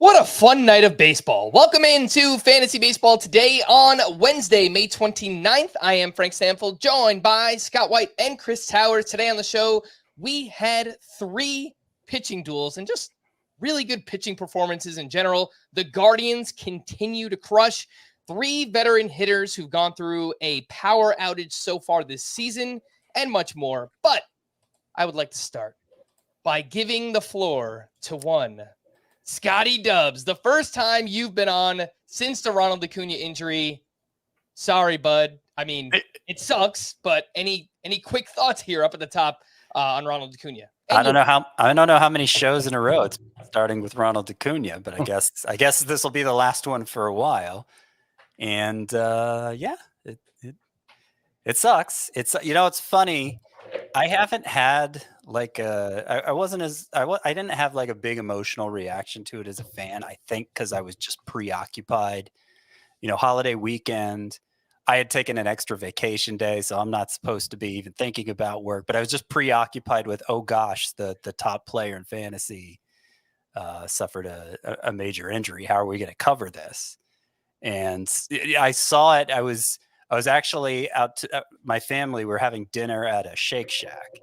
What a fun night of baseball. Welcome into Fantasy Baseball today on Wednesday, May 29th. I am Frank Stampfl, joined by Scott White and Chris Towers. Today on the show, we had 3 pitching duels and just really good pitching performances in general. The Guardians continue to crush. 3 veteran hitters who've gone through a power outage so far this season and much more. But I would like to start by giving the floor to one Scotty Dubs, the first time you've been on since the Ronald Acuña injury. Sorry, bud. I mean, it sucks, but any quick thoughts here up at the top on Ronald Acuña? I don't know how many shows in a row it's starting with Ronald Acuña, but I guess this will be the last one for a while. And yeah, it sucks. It's it's funny. I haven't had like I didn't have like a big emotional reaction to it as a fan. I think because I was just preoccupied. Holiday weekend. I had taken an extra vacation day, so I'm not supposed to be even thinking about work. But I was just preoccupied with, oh gosh, the top player in fantasy suffered a major injury. How are we going to cover this? And I saw it. I was actually out to my family. We're having dinner at a Shake Shack.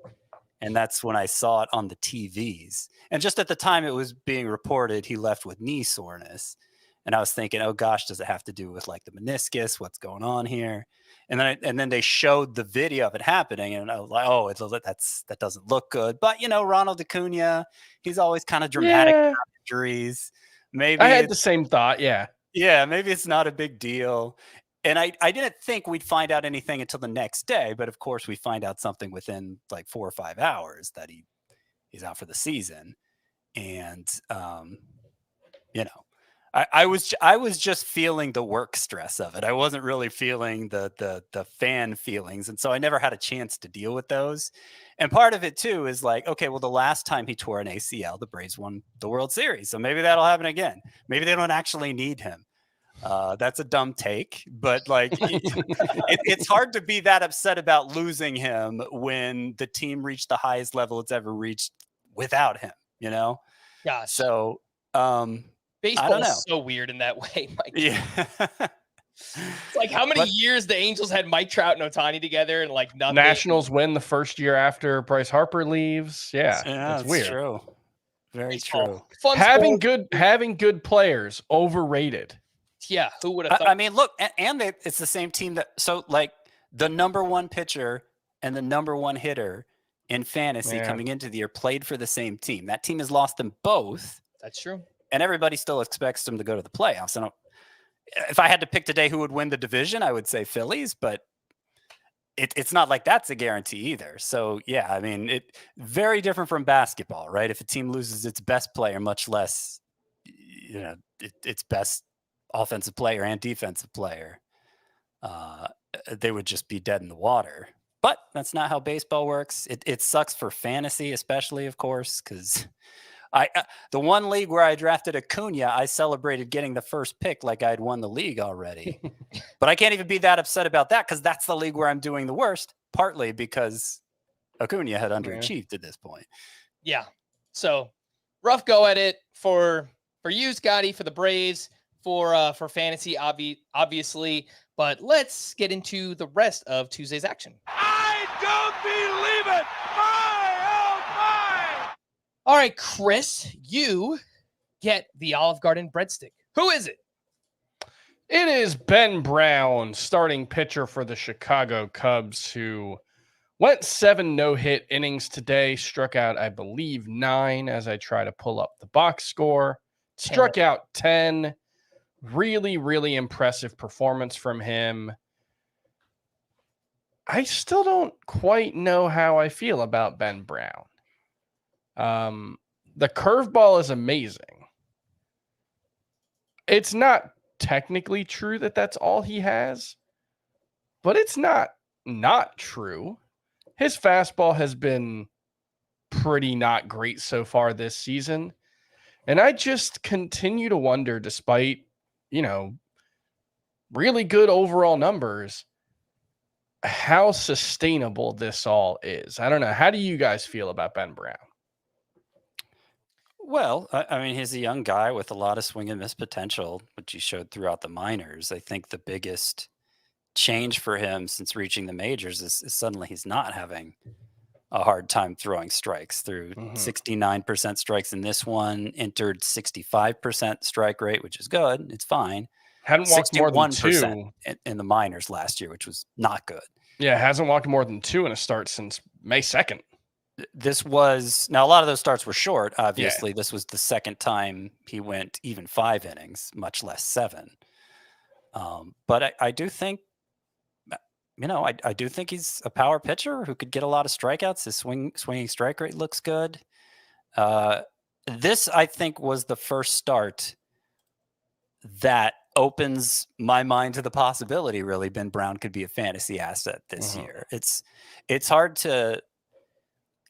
And that's when I saw it on the TVs. And just at the time it was being reported, he left with knee soreness. And I was thinking, oh gosh, does it have to do with like the meniscus? What's going on here? And then they showed the video of it happening. And I was like, oh, that doesn't look good. But, Ronald Acuña, he's always kind of dramatic about injuries. Maybe I had the same thought. Yeah. Yeah, maybe it's not a big deal. And I didn't think we'd find out anything until the next day, but of course we find out something within like 4 or 5 hours that he's out for the season. And I was just feeling the work stress of it. I wasn't really feeling the fan feelings, and so I never had a chance to deal with those. And part of it too is like, okay, well, the last time he tore an ACL, the Braves won the World Series, so maybe that'll happen again. Maybe they don't actually need him. That's a dumb take, but like it's hard to be that upset about losing him when the team reached the highest level it's ever reached without him, Gosh. So baseball is so weird in that way, Mike. Yeah. It's like how many years the Angels had Mike Trout and Ohtani together and like nothing. Nationals win the first year after Bryce Harper leaves. Yeah, that's weird. True. Very true. Fun having good players overrated. Yeah, who would have thought? I mean, look, and it's the same team so like the number 1 pitcher and the number 1 hitter in fantasy coming into the year played for the same team. That team has lost them both. That's true. And everybody still expects them to go to the playoffs. If I had to pick today who would win the division, I would say Phillies, but it's not like that's a guarantee either. So yeah, I mean, it very different from basketball, right? If a team loses its best player, much less, its best offensive player and defensive player, they would just be dead in the water. But that's not how baseball works. It sucks for fantasy, especially, of course, because the one league where I drafted Acuña, I celebrated getting the first pick like I'd won the league already. But I can't even be that upset about that because that's the league where I'm doing the worst, partly because Acuña had underachieved at this point. Yeah. So rough go at it for you, Scotty, for the Braves, for fantasy, obviously. But let's get into the rest of Tuesday's action. I don't believe it! All right, Chris, you get the Olive Garden breadstick. Who is it? It is Ben Brown, starting pitcher for the Chicago Cubs, who went 7 no-hit innings today, struck out, I believe, 9 as I try to pull up the box score, struck out 10. Really, really impressive performance from him. I still don't quite know how I feel about Ben Brown. The curveball is amazing. It's not technically true that that's all he has, but it's not true. His fastball has been pretty not great so far this season. And I just continue to wonder, despite, really good overall numbers, how sustainable this all is. I don't know. How do you guys feel about Ben Brown? Well, I mean, he's a young guy with a lot of swing and miss potential, which he showed throughout the minors. I think the biggest change for him since reaching the majors is suddenly he's not having a hard time throwing strikes. Through 69% strikes in this one, entered 65% strike rate, which is good. It's fine. Hadn't walked more than 61% two in the minors last year, which was not good. Yeah, hasn't walked more than 2 in a start since May 2nd. This was, now a lot of those starts were short. Obviously, This was the second time he went even 5 innings, much less 7. But I do think, I do think he's a power pitcher who could get a lot of strikeouts. His swinging strike rate looks good. This, I think, was the first start that opens my mind to the possibility, really, Ben Brown could be a fantasy asset this year. It's hard to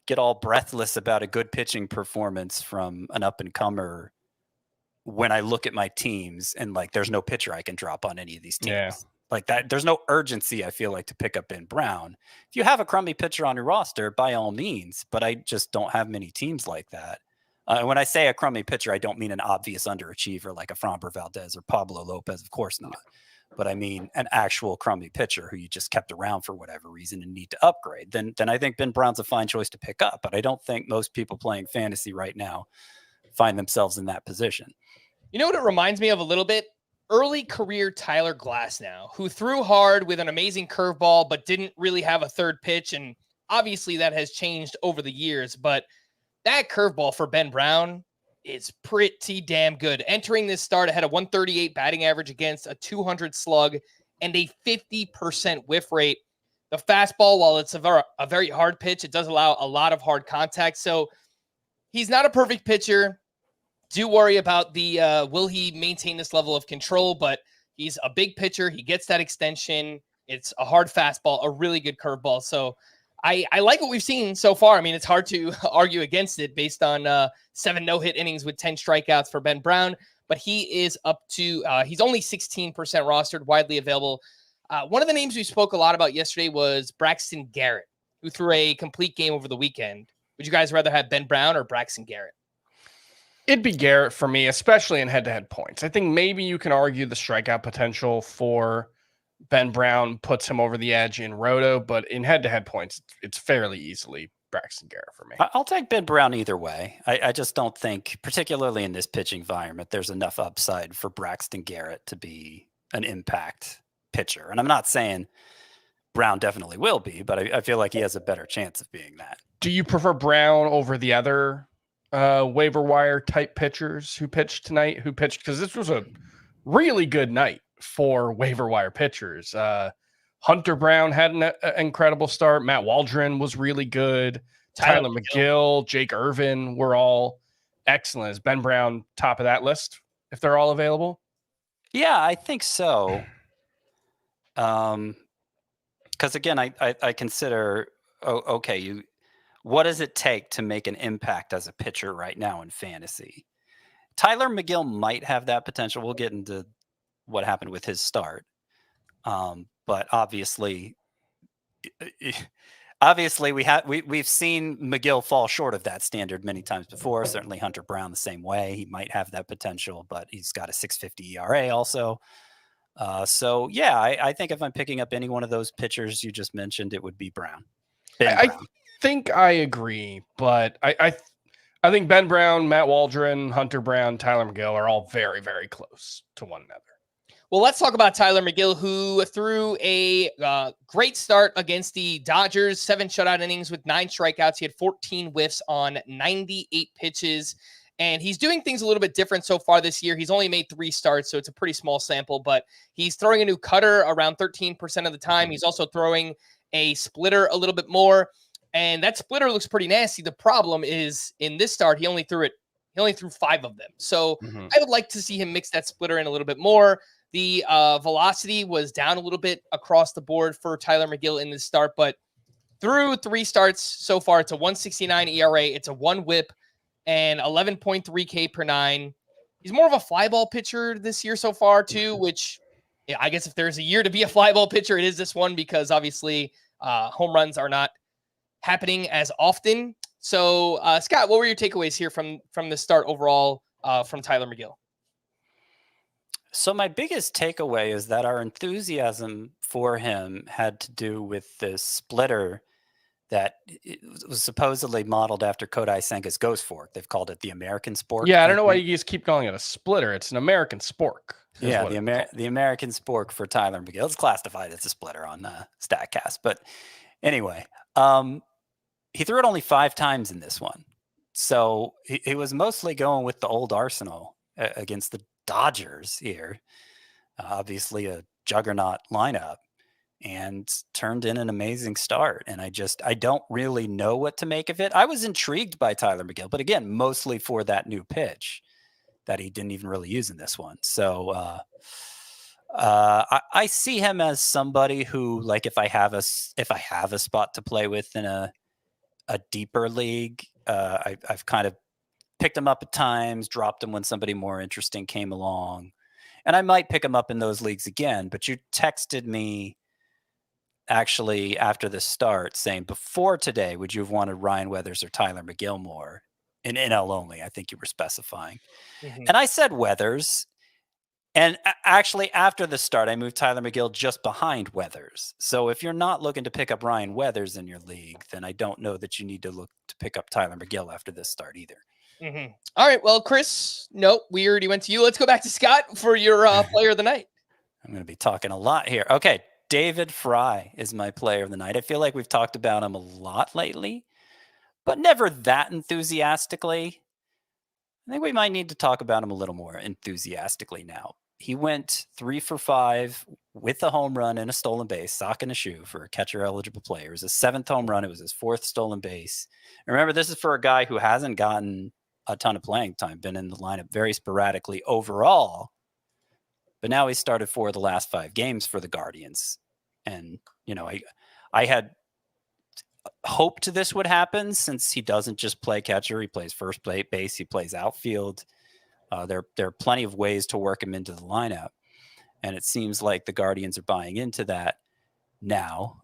get all breathless about a good pitching performance from an up-and-comer when I look at my teams and, like, there's no pitcher I can drop on any of these teams. Yeah. Like that, there's no urgency, I feel like, to pick up Ben Brown. If you have a crummy pitcher on your roster, by all means, but I just don't have many teams like that. And when I say a crummy pitcher, I don't mean an obvious underachiever like a Framber Valdez or Pablo Lopez. Of course not. But I mean an actual crummy pitcher who you just kept around for whatever reason and need to upgrade. Then I think Ben Brown's a fine choice to pick up. But I don't think most people playing fantasy right now find themselves in that position. You know what it reminds me of a little bit? Early career Tyler Glasnow, who threw hard with an amazing curveball, but didn't really have a third pitch. And obviously that has changed over the years. But that curveball for Ben Brown is pretty damn good. Entering this start ahead of 138 batting average against a 200 slug and a 50% whiff rate. The fastball, while it's a very hard pitch, it does allow a lot of hard contact. So he's not a perfect pitcher. Do worry about the will he maintain this level of control, but he's a big pitcher. He gets that extension. It's a hard fastball, a really good curveball. So I like what we've seen so far. I mean, it's hard to argue against it based on 7 no-hit innings with 10 strikeouts for Ben Brown, but he is up to, he's only 16% rostered, widely available. One of the names we spoke a lot about yesterday was Braxton Garrett, who threw a complete game over the weekend. Would you guys rather have Ben Brown or Braxton Garrett? It'd be Garrett for me, especially in head-to-head points. I think maybe you can argue the strikeout potential for Ben Brown puts him over the edge in roto, but in head-to-head points, it's fairly easily Braxton Garrett for me. I'll take Ben Brown either way. I just don't think, particularly in this pitching environment, there's enough upside for Braxton Garrett to be an impact pitcher. And I'm not saying Brown definitely will be, but I feel like he has a better chance of being that. Do you prefer Brown over the other waiver wire type pitchers who pitched tonight? Because this was a really good night for waiver wire pitchers. Hunter Brown had an incredible start. Matt Waldron was really good. Tylor Megill, Jake Irvin were all excellent. Is Ben Brown top of that list if they're all available? Yeah, I think so. Because again, I consider, what does it take to make an impact as a pitcher right now in fantasy? Tylor Megill might have that potential. We'll get into what happened with his start. But obviously we've seen Megill fall short of that standard many times before. Certainly Hunter Brown the same way. He might have that potential, but he's got a 6.50 ERA also. So yeah, I think if I'm picking up any one of those pitchers you just mentioned, it would be Brown. I think I agree, but I think Ben Brown, Matt Waldron, Hunter Brown, Tylor Megill are all very, very close to one another. Well, let's talk about Tylor Megill, who threw a great start against the Dodgers, 7 shutout innings with 9 strikeouts. He had 14 whiffs on 98 pitches, and he's doing things a little bit different so far this year. He's only made 3 starts, so it's a pretty small sample, but he's throwing a new cutter around 13% of the time. He's also throwing a splitter a little bit more, and that splitter looks pretty nasty. The problem is in this start, he only threw 5 of them. So I would like to see him mix that splitter in a little bit more. The velocity was down a little bit across the board for Tylor Megill in this start, but through 3 starts so far, it's a 1.69 ERA, it's a 1 whip, and 11.3 K per 9. He's more of a fly ball pitcher this year so far too, which I guess if there's a year to be a fly ball pitcher, it is this one because obviously home runs are not happening as often. So, Scott, what were your takeaways here from the start overall from Tylor Megill? So my biggest takeaway is that our enthusiasm for him had to do with this splitter that was supposedly modeled after Kodai Senga's Ghost Fork. They've called it the American Spork. Yeah, I don't know why you guys keep calling it a splitter. It's an American spork. Yeah, the American Spork for Tylor Megill. It's classified as a splitter on StatCast. But anyway, he threw it only 5 times in this one. So he was mostly going with the old arsenal against the Dodgers here. Obviously a juggernaut lineup, and turned in an amazing start. And I don't really know what to make of it. I was intrigued by Tylor Megill, but again, mostly for that new pitch that he didn't even really use in this one. So I see him as somebody who, like, if I have a spot to play with in a deeper league, I've kind of picked him up at times, dropped him when somebody more interesting came along, and I might pick him up in those leagues again. But you texted me actually after the start saying, before today, would you have wanted Ryan Weathers or Tylor Megill more in NL only? I think you were specifying. Mm-hmm. And I said Weathers. And actually after the start, I moved Tylor Megill just behind Weathers. So if you're not looking to pick up Ryan Weathers in your league, then I don't know that you need to look to pick up Tylor Megill after this start either. Mm-hmm. All right. Well, Chris, nope, we already went to you. Let's go back to Scott for your player of the night. I'm going to be talking a lot here. Okay. David Fry is my player of the night. I feel like we've talked about him a lot lately, but never that enthusiastically. I think we might need to talk about him a little more enthusiastically now. He went 3 for 5 with a home run and a stolen base, sock and a shoe for a catcher-eligible player. It was his 7th home run. It was his 4th stolen base. And remember, this is for a guy who hasn't gotten a ton of playing time, been in the lineup very sporadically overall. But now he started 4 of the last 5 games for the Guardians. And, you know, I had hoped this would happen, since he doesn't just play catcher. He plays first base. He plays outfield. There are plenty of ways to work him into the lineup. And it seems like the Guardians are buying into that now.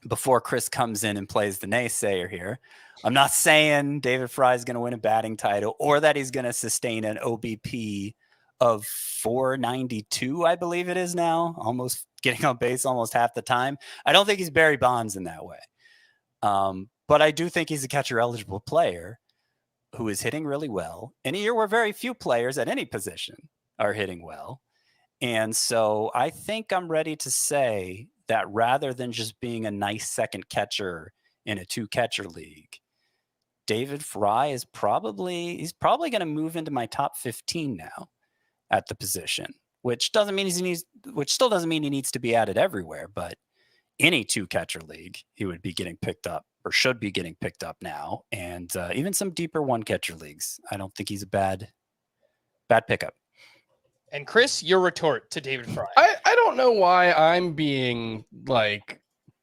Before Chris comes in and plays the naysayer here, I'm not saying David Fry is going to win a batting title or that he's going to sustain an OBP of 492, I believe it is now, almost getting on base almost half the time. I don't think he's Barry Bonds in that way. But I do think he's a catcher-eligible player who is hitting really well in a year where very few players at any position are hitting well. And so I think I'm ready to say that rather than just being a nice second catcher in a 2-catcher league, David Fry is probably going to move into my top 15 now at the position, which still doesn't mean he needs to be added everywhere, but any 2-catcher league, he would be getting picked up, or should be getting picked up now. And even some deeper 1-catcher leagues, I don't think he's a bad pickup. And Chris, your retort to David Fry. I don't know why I'm being like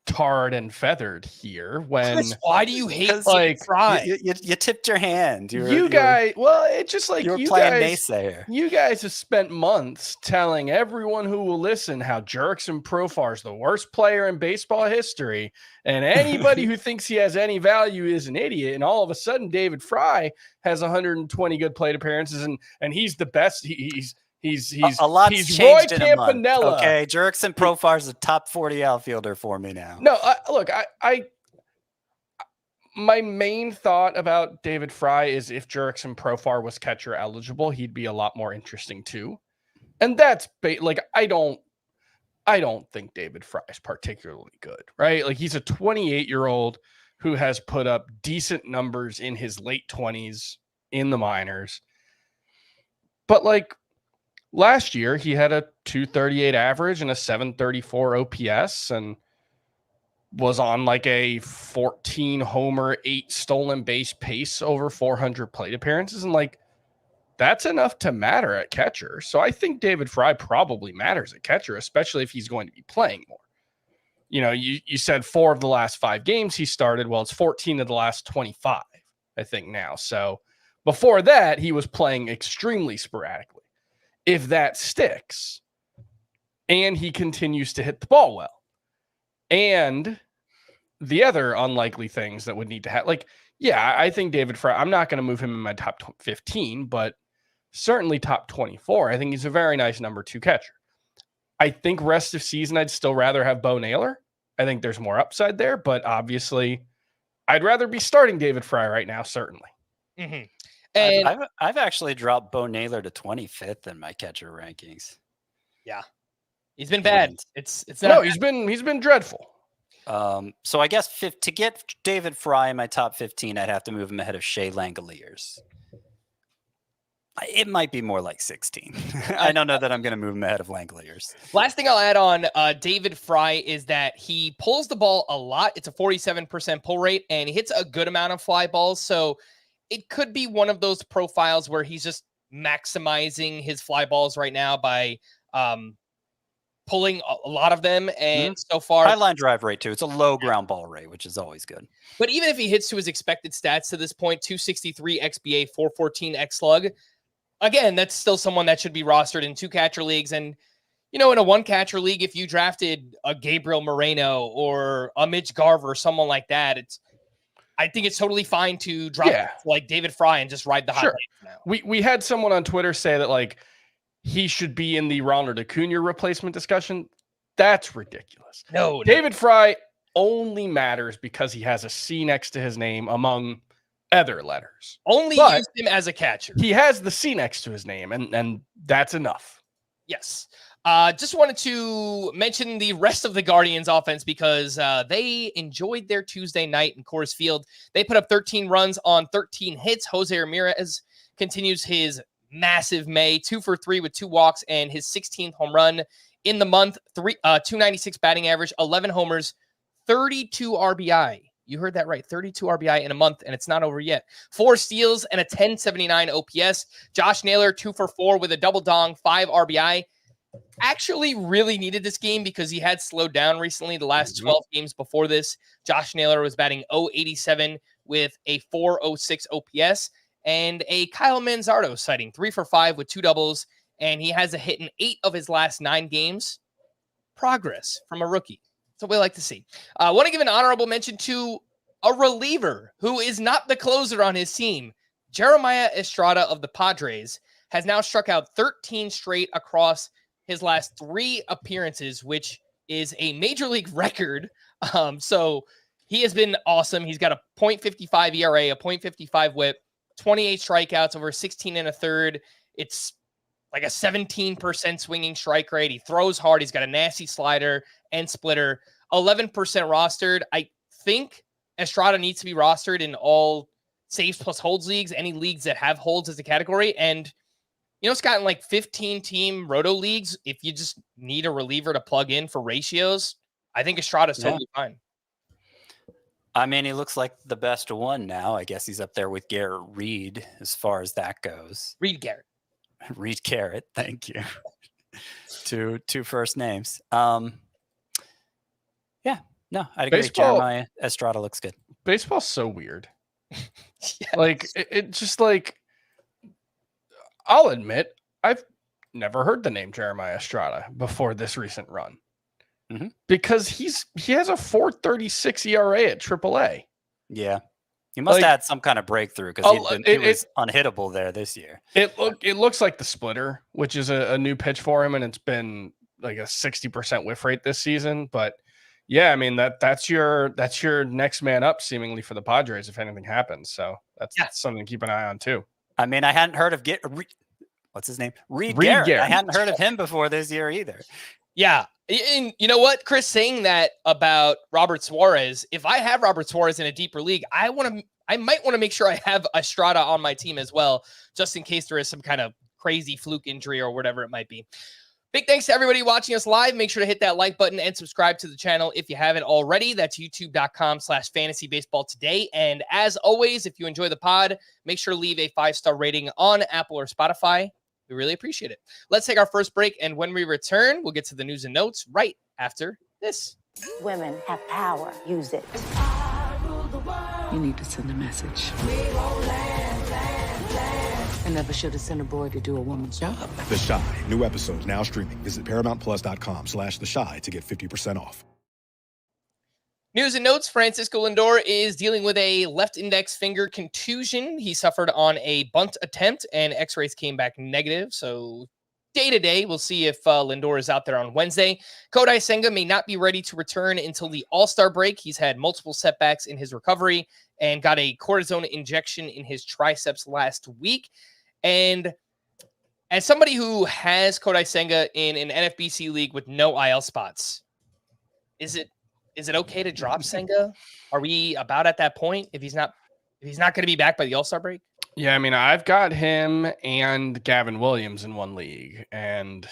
tarred and feathered here. When Chris, why do you hate like Fry? You tipped your hand. Well, it's just like you were playing naysayer. You guys have spent months telling everyone who will listen how Jurickson Profar is the worst player in baseball history, and anybody who thinks he has any value is an idiot. And all of a sudden, David Fry has 120 good plate appearances, and he's the best. He's a lot's he's changed Roy in a month. Campanella. Okay, Jurickson Profar is a top 40 outfielder for me now. No, look, my main thought about David Fry is if Jurickson Profar was catcher eligible, he'd be a lot more interesting too. And that's I don't think David Fry is particularly good, right? Like, he's a 28-year-old who has put up decent numbers in his late 20s in the minors. But like, last year, he had a 238 average and a 734 OPS and was on like a 14 homer, 8 stolen base pace over 400 plate appearances. And like, that's enough to matter at catcher. So I think David Fry probably matters at catcher, especially if he's going to be playing more. You know, you said 4 of the last 5 games he started. Well, it's 14 of the last 25, I think now. So before that, he was playing extremely sporadically. If that sticks and he continues to hit the ball well, and the other unlikely things that would need to happen, like, yeah, I think David Fry, I'm not going to move him in my top 15, but certainly top 24. I think he's a very nice number 2 catcher. I think rest of season, I'd still rather have Bo Naylor. I think there's more upside there, but obviously I'd rather be starting David Fry right now, certainly. Mm-hmm. And I've actually dropped Bo Naylor to 25th in my catcher rankings. Yeah, he's been bad. It's not. No, he's been dreadful. So I guess to get David Fry in my top 15, I'd have to move him ahead of Shea Langoliers. It might be more like 16. I don't know that I'm going to move him ahead of Langoliers. Last thing I'll add on David Fry is that he pulls the ball a lot. It's a 47% pull rate, and he hits a good amount of fly balls. So it could be one of those profiles where he's just maximizing his fly balls right now by pulling a lot of them. And so far, high line drive rate too. It's a low ground ball rate, which is always good. But even if he hits to his expected stats to this point, 263 XBA, 414 X slug, again, that's still someone that should be rostered in 2 catcher leagues. And, you know, in a 1 catcher league, if you drafted a Gabriel Moreno or a Mitch Garver or someone like that, I think it's totally fine to drop like David Fry and just ride the hot now. We had someone on Twitter say that, like, he should be in the Ronald Acuña replacement discussion. That's ridiculous. No, David Fry only matters because he has a C next to his name among other letters. Only use him as a catcher. He has the C next to his name, and that's enough. Yes. Just wanted to mention the rest of the Guardians offense because they enjoyed their Tuesday night in Coors Field. They put up 13 runs on 13 hits. Jose Ramirez continues his massive May, 2 for 3 with 2 walks and his 16th home run in the month. 296 batting average, 11 homers, 32 RBI. You heard that right. 32 RBI in a month, and it's not over yet. 4 steals and a 1079 OPS. Josh Naylor, 2 for 4 with a double dong, 5 RBI. Actually really needed this game because he had slowed down recently. The last 12 games before this, Josh Naylor was batting .087 with a 406 OPS. And a Kyle Manzardo sighting, 3 for 5 with 2 doubles, and he has a hit in 8 of his last 9 games. Progress from a rookie. That's what we like to see. I want to give an honorable mention to a reliever who is not the closer on his team. Jeremiah Estrada of the Padres has now struck out 13 straight across his last 3 appearances, which is a major league record. So he has been awesome. He's got a .55 ERA, a .55 whip, 28 strikeouts over 16 1/3. It's like a 17% swinging strike rate. He throws hard. He's got a nasty slider and splitter. 11% rostered. I think Estrada needs to be rostered in all saves plus holds leagues, any leagues that have holds as a category. And, you know, it's gotten like 15-team roto leagues. If you just need a reliever to plug in for ratios, I think Estrada's totally fine. I mean, he looks like the best one now. I guess he's up there with Garrett Reed as far as that goes. Reed Garrett. Reed Garrett, thank you. two first names. Yeah, no, I'd agree. Jeremiah Estrada looks good. Baseball's so weird. Like it just like, I'll admit, I've never heard the name Jeremiah Estrada before this recent run. Because he has a 4.36 ERA at AAA. Yeah, he must have had some kind of breakthrough because he was unhittable there this year. It looks like the splitter, which is a new pitch for him, and it's been like a 60% whiff rate this season. But yeah, I mean that's your next man up seemingly for the Padres if anything happens. So that's something to keep an eye on too. I mean, I hadn't heard of what's his name? Reed Garrett. I hadn't heard of him before this year either. Yeah. And you know what, Chris, saying that about Robert Suarez, if I have Robert Suarez in a deeper league, I might want to make sure I have Estrada on my team as well, just in case there is some kind of crazy fluke injury or whatever it might be. Big thanks to everybody watching us live. Make sure to hit that like button and subscribe to the channel if you haven't already. That's youtube.com/fantasybaseball today. And as always, if you enjoy the pod, make sure to leave a 5-star rating on Apple or Spotify. We really appreciate it. Let's take our first break, and when we return, we'll get to the news and notes right after this. Women have power. Use it. You need to send a message. I never should have sent a boy to do a woman's job. The Chi. New episodes now streaming. Visit ParamountPlus.com/The Chi to get 50% off. News and notes, Francisco Lindor is dealing with a left index finger contusion. He suffered on a bunt attempt, and x-rays came back negative. So day-to-day, we'll see if Lindor is out there on Wednesday. Kodai Senga may not be ready to return until the All-Star break. He's had multiple setbacks in his recovery and got a cortisone injection in his triceps last week. And as somebody who has Kodai Senga in an NFBC league with no IL spots, is it okay to drop Senga? Are we about at that point if he's not going to be back by the All-Star break? Yeah, I mean, I've got him and Gavin Williams in one league, and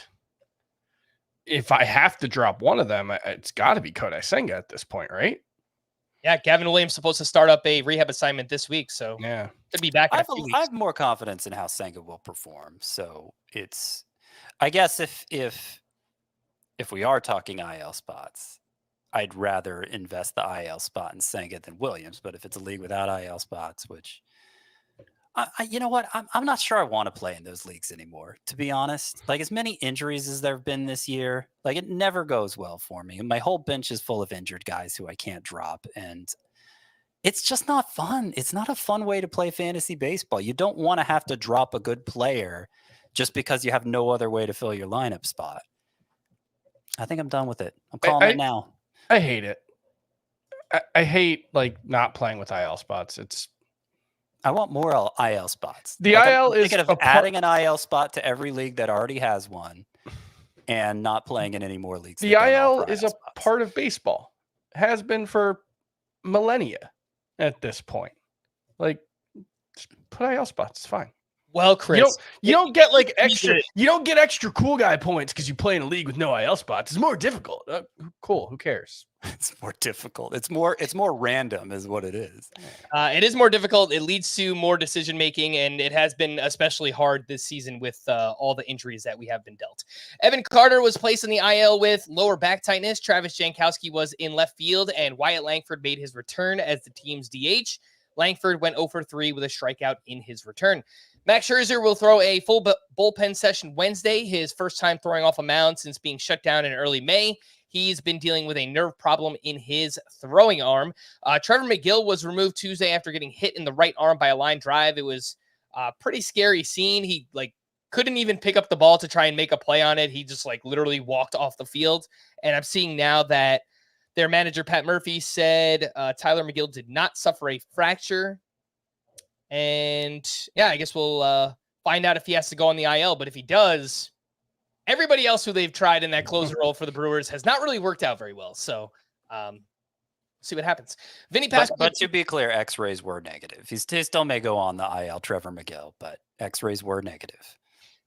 if I have to drop one of them, it's got to be Kodai Senga at this point, right? Yeah, Gavin Williams supposed to start up a rehab assignment this week, so yeah, could be back in a few weeks. I have more confidence in how Senga will perform. So it's, I guess if we are talking IL spots, I'd rather invest the IL spot in Senga than Williams. But if it's a league without IL spots, which you know what, I'm not sure I want to play in those leagues anymore, to be honest. Like, as many injuries as there have been this year, like, it never goes well for me. And my whole bench is full of injured guys who I can't drop. And it's just not fun. It's not a fun way to play fantasy baseball. You don't want to have to drop a good player just because you have no other way to fill your lineup spot. I think I'm done with it. I'm calling it now. I hate it. I hate, like, not playing with IL spots. I want more IL spots. The like, IL I'm is thinking of adding an IL spot to every league that already has one, and not playing in any more leagues. The IL is a part of baseball. Has been for millennia at this point. Like, just put IL spots. It's fine. Well, Chris, you don't get like extra. You don't get extra cool guy points because you play in a league with no IL spots. It's more difficult. Cool. Who cares? It's more difficult. It's more random, is what it is. It is more difficult. It leads to more decision making, and it has been especially hard this season with all the injuries that we have been dealt. Evan Carter was placed in the IL with lower back tightness. Travis Jankowski was in left field, and Wyatt Langford made his return as the team's DH. Langford went 0 for 3 with a strikeout in his return. Max Scherzer will throw a full bullpen session Wednesday, his first time throwing off a mound since being shut down in early May. He's been dealing with a nerve problem in his throwing arm. Tylor Megill was removed Tuesday after getting hit in the right arm by a line drive. It was a pretty scary scene. He couldn't even pick up the ball to try and make a play on it. He just literally walked off the field. And I'm seeing now that their manager, Pat Murphy, said Tylor Megill did not suffer a fracture. And yeah, I guess we'll find out if he has to go on the IL. But if he does, everybody else who they've tried in that closer role for the Brewers has not really worked out very well. So see what happens. Vinny Pasquantino. But to be clear, X-rays were negative. He still may go on the IL, Tylor Megill, but X-rays were negative.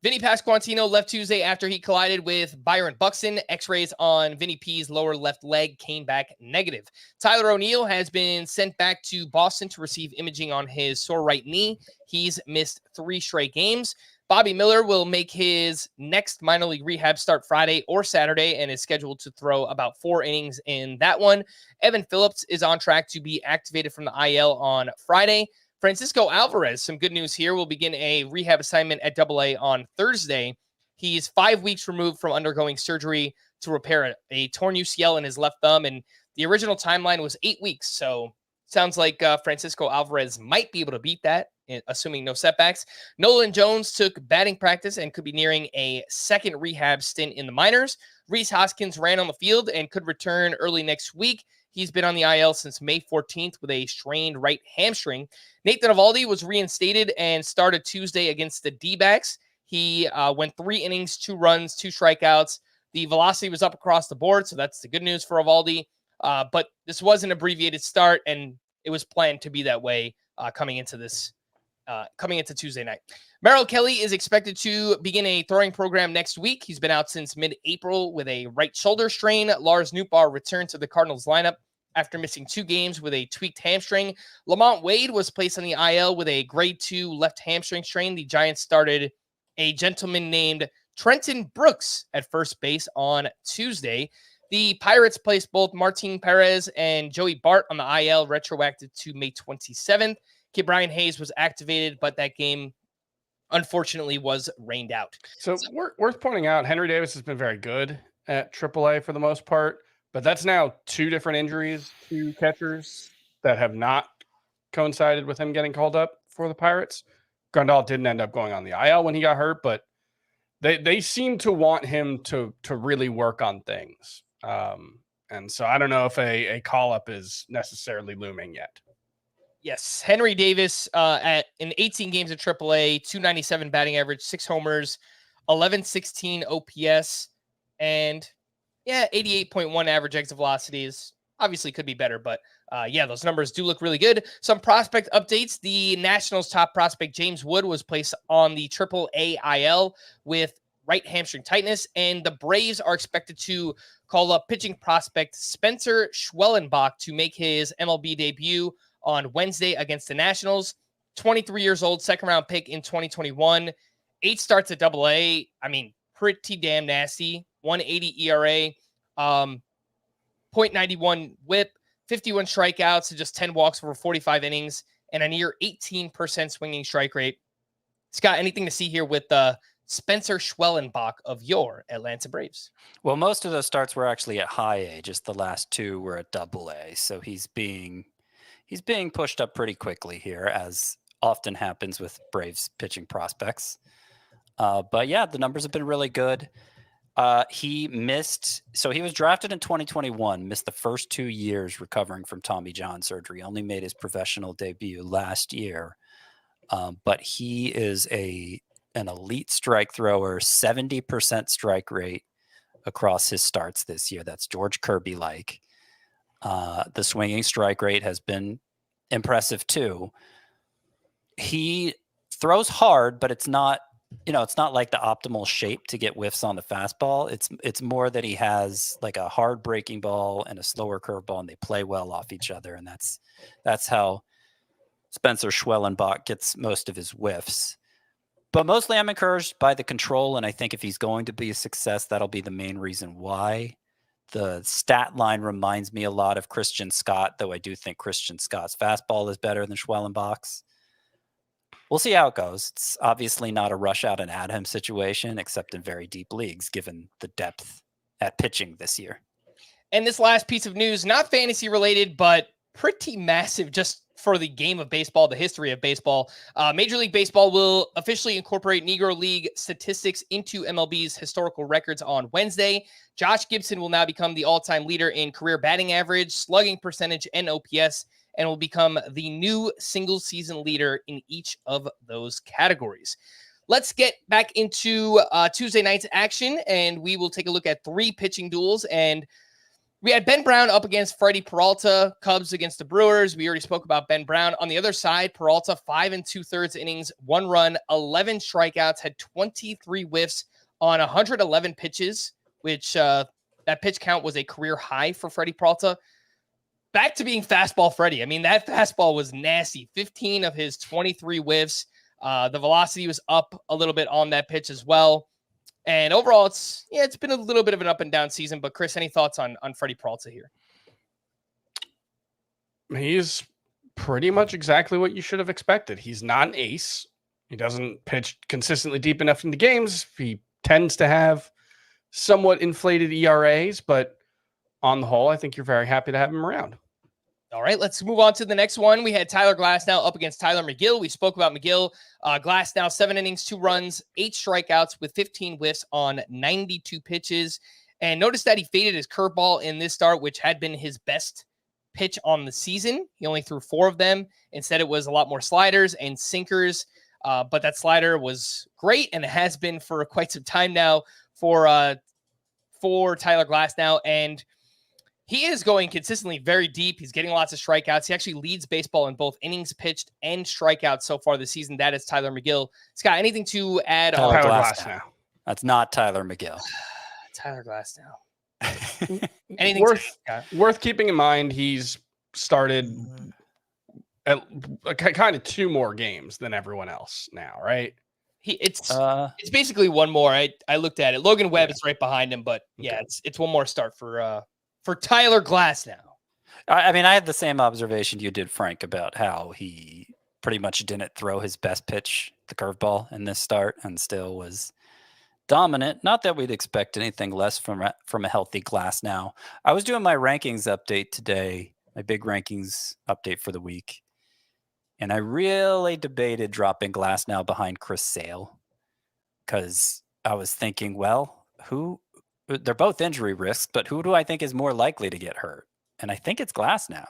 Vinny Pasquantino left Tuesday after he collided with Byron Buxton. X-rays on Vinny P's lower left leg came back negative. Tyler O'Neill has been sent back to Boston to receive imaging on his sore right knee. He's missed 3 straight games. Bobby Miller will make his next minor league rehab start Friday or Saturday and is scheduled to throw about 4 innings in that one. Evan Phillips is on track to be activated from the IL on Friday. Francisco Alvarez, some good news here, will begin a rehab assignment at AA on Thursday. He's 5 weeks removed from undergoing surgery to repair a torn UCL in his left thumb, and the original timeline was 8 weeks. So sounds like Francisco Alvarez might be able to beat that, assuming no setbacks. Nolan Jones took batting practice and could be nearing a second rehab stint in the minors. Rhys Hoskins ran on the field and could return early next week. He's been on the IL since May 14th with a strained right hamstring. Nathan Eovaldi was reinstated and started Tuesday against the D-backs. He went 3 innings, 2 runs, 2 strikeouts. The velocity was up across the board, so that's the good news for Eovaldi. But this was an abbreviated start, and it was planned to be that way coming into Tuesday night. Merrill Kelly is expected to begin a throwing program next week. He's been out since mid-April with a right shoulder strain. Lars Nootbaar returned to the Cardinals lineup after missing 2 games with a tweaked hamstring. Lamont Wade was placed on the IL with a grade 2 left hamstring strain. The Giants started a gentleman named Trenton Brooks at first base on Tuesday. The Pirates placed both Martin Perez and Joey Bart on the IL retroactive to May 27th. Kid Brian Hayes was activated, but that game unfortunately was rained out. So worth pointing out, Henry Davis has been very good at AAA for the most part, But that's now 2 different injuries to catchers that have not coincided with him getting called up for the Pirates. Grandal didn't end up going on the IL when he got hurt, but they seem to want him to really work on things. And so I don't know if a call-up is necessarily looming yet. Yes, Henry Davis in 18 games at AAA, 297 batting average, 6 homers, 1116 OPS, and 88.1 average exit velocities. Obviously could be better, but those numbers do look really good. Some prospect updates. The Nationals' top prospect, James Wood, was placed on the AAA IL with right hamstring tightness, and the Braves are expected to call up pitching prospect Spencer Schwellenbach to make his MLB debut on Wednesday against the Nationals. 23 years old, second-round pick in 2021. 8 starts at AA. I mean, pretty damn nasty. 1.80 ERA, 0.91 whip, 51 strikeouts, and just 10 walks over 45 innings, and a near 18% swinging strike rate. Scott, anything to see here with Spencer Schwellenbach of your Atlanta Braves? Well, most of those starts were actually at high A. Just the last 2 were at AA. So he's being pushed up pretty quickly here, as often happens with Braves pitching prospects. But yeah, the numbers have been really good. He was drafted in 2021, missed the first 2 years recovering from Tommy John surgery, only made his professional debut last year. But he is an elite strike thrower, 70% strike rate across his starts this year. That's George Kirby-like. The swinging strike rate has been impressive too. He throws hard, but it's not like the optimal shape to get whiffs on the fastball. It's more that he has like a hard breaking ball and a slower curveball, and they play well off each other. And that's how Spencer Schwellenbach gets most of his whiffs. But mostly I'm encouraged by the control, and I think if he's going to be a success, that'll be the main reason why. The stat line reminds me a lot of Christian Scott, though I do think Christian Scott's fastball is better than Schwellenbach's. We'll see how it goes. It's obviously not a rush out and add him situation, except in very deep leagues, given the depth at pitching this year. And this last piece of news, not fantasy related, but pretty massive just for the game of baseball, the history of baseball. Major League Baseball will officially incorporate Negro League statistics into MLB's historical records on Wednesday. Josh Gibson will now become the all-time leader in career batting average, slugging percentage, and OPS, and will become the new single-season leader in each of those categories. Let's get back into Tuesday night's action, and we will take a look at 3 pitching duels. And we had Ben Brown up against Freddie Peralta, Cubs against the Brewers. We already spoke about Ben Brown. On the other side, Peralta, 5 2/3 innings, 1 run, 11 strikeouts, had 23 whiffs on 111 pitches, which that pitch count was a career high for Freddie Peralta. Back to being fastball Freddie. I mean, that fastball was nasty. 15 of his 23 whiffs. The velocity was up a little bit on that pitch as well. And overall, it's been a little bit of an up and down season. But Chris, any thoughts on Freddie Peralta here? He's pretty much exactly what you should have expected. He's not an ace. He doesn't pitch consistently deep enough into games. He tends to have somewhat inflated ERAs, but on the whole, I think you're very happy to have him around. All right, let's move on to the next one. We had Tyler Glasnow up against Tylor Megill. We spoke about Megill. Glasnow, 7 innings, 2 runs, 8 strikeouts with 15 whiffs on 92 pitches. And notice that he faded his curveball in this start, which had been his best pitch on the season. He only threw 4 of them. Instead, it was a lot more sliders and sinkers. But that slider was great, and it has been for quite some time now for Tyler Glasnow. And he is going consistently very deep. He's getting lots of strikeouts. He actually leads baseball in both innings pitched and strikeouts so far this season. That is Tylor Megill. Scott, anything to add? Tyler on Glasnow. That's not Tylor Megill. Tyler Glasnow. Anything worth keeping in mind, he's started at kind of 2 more games than everyone else now, right? It's basically 1 more. I looked at it. Logan Webb is right behind him, but yeah, Okay. it's 1 more start for Tyler Glasnow. I mean, I had the same observation you did, Frank, about how he pretty much didn't throw his best pitch, the curveball, in this start, and still was dominant. Not that we'd expect anything less from a healthy Glass now. I was doing my rankings update today, my big rankings update for the week, and I really debated dropping Glass now behind Chris Sale because I was thinking, well, they're both injury risks, but who do I think is more likely to get hurt? And I think it's Glass now.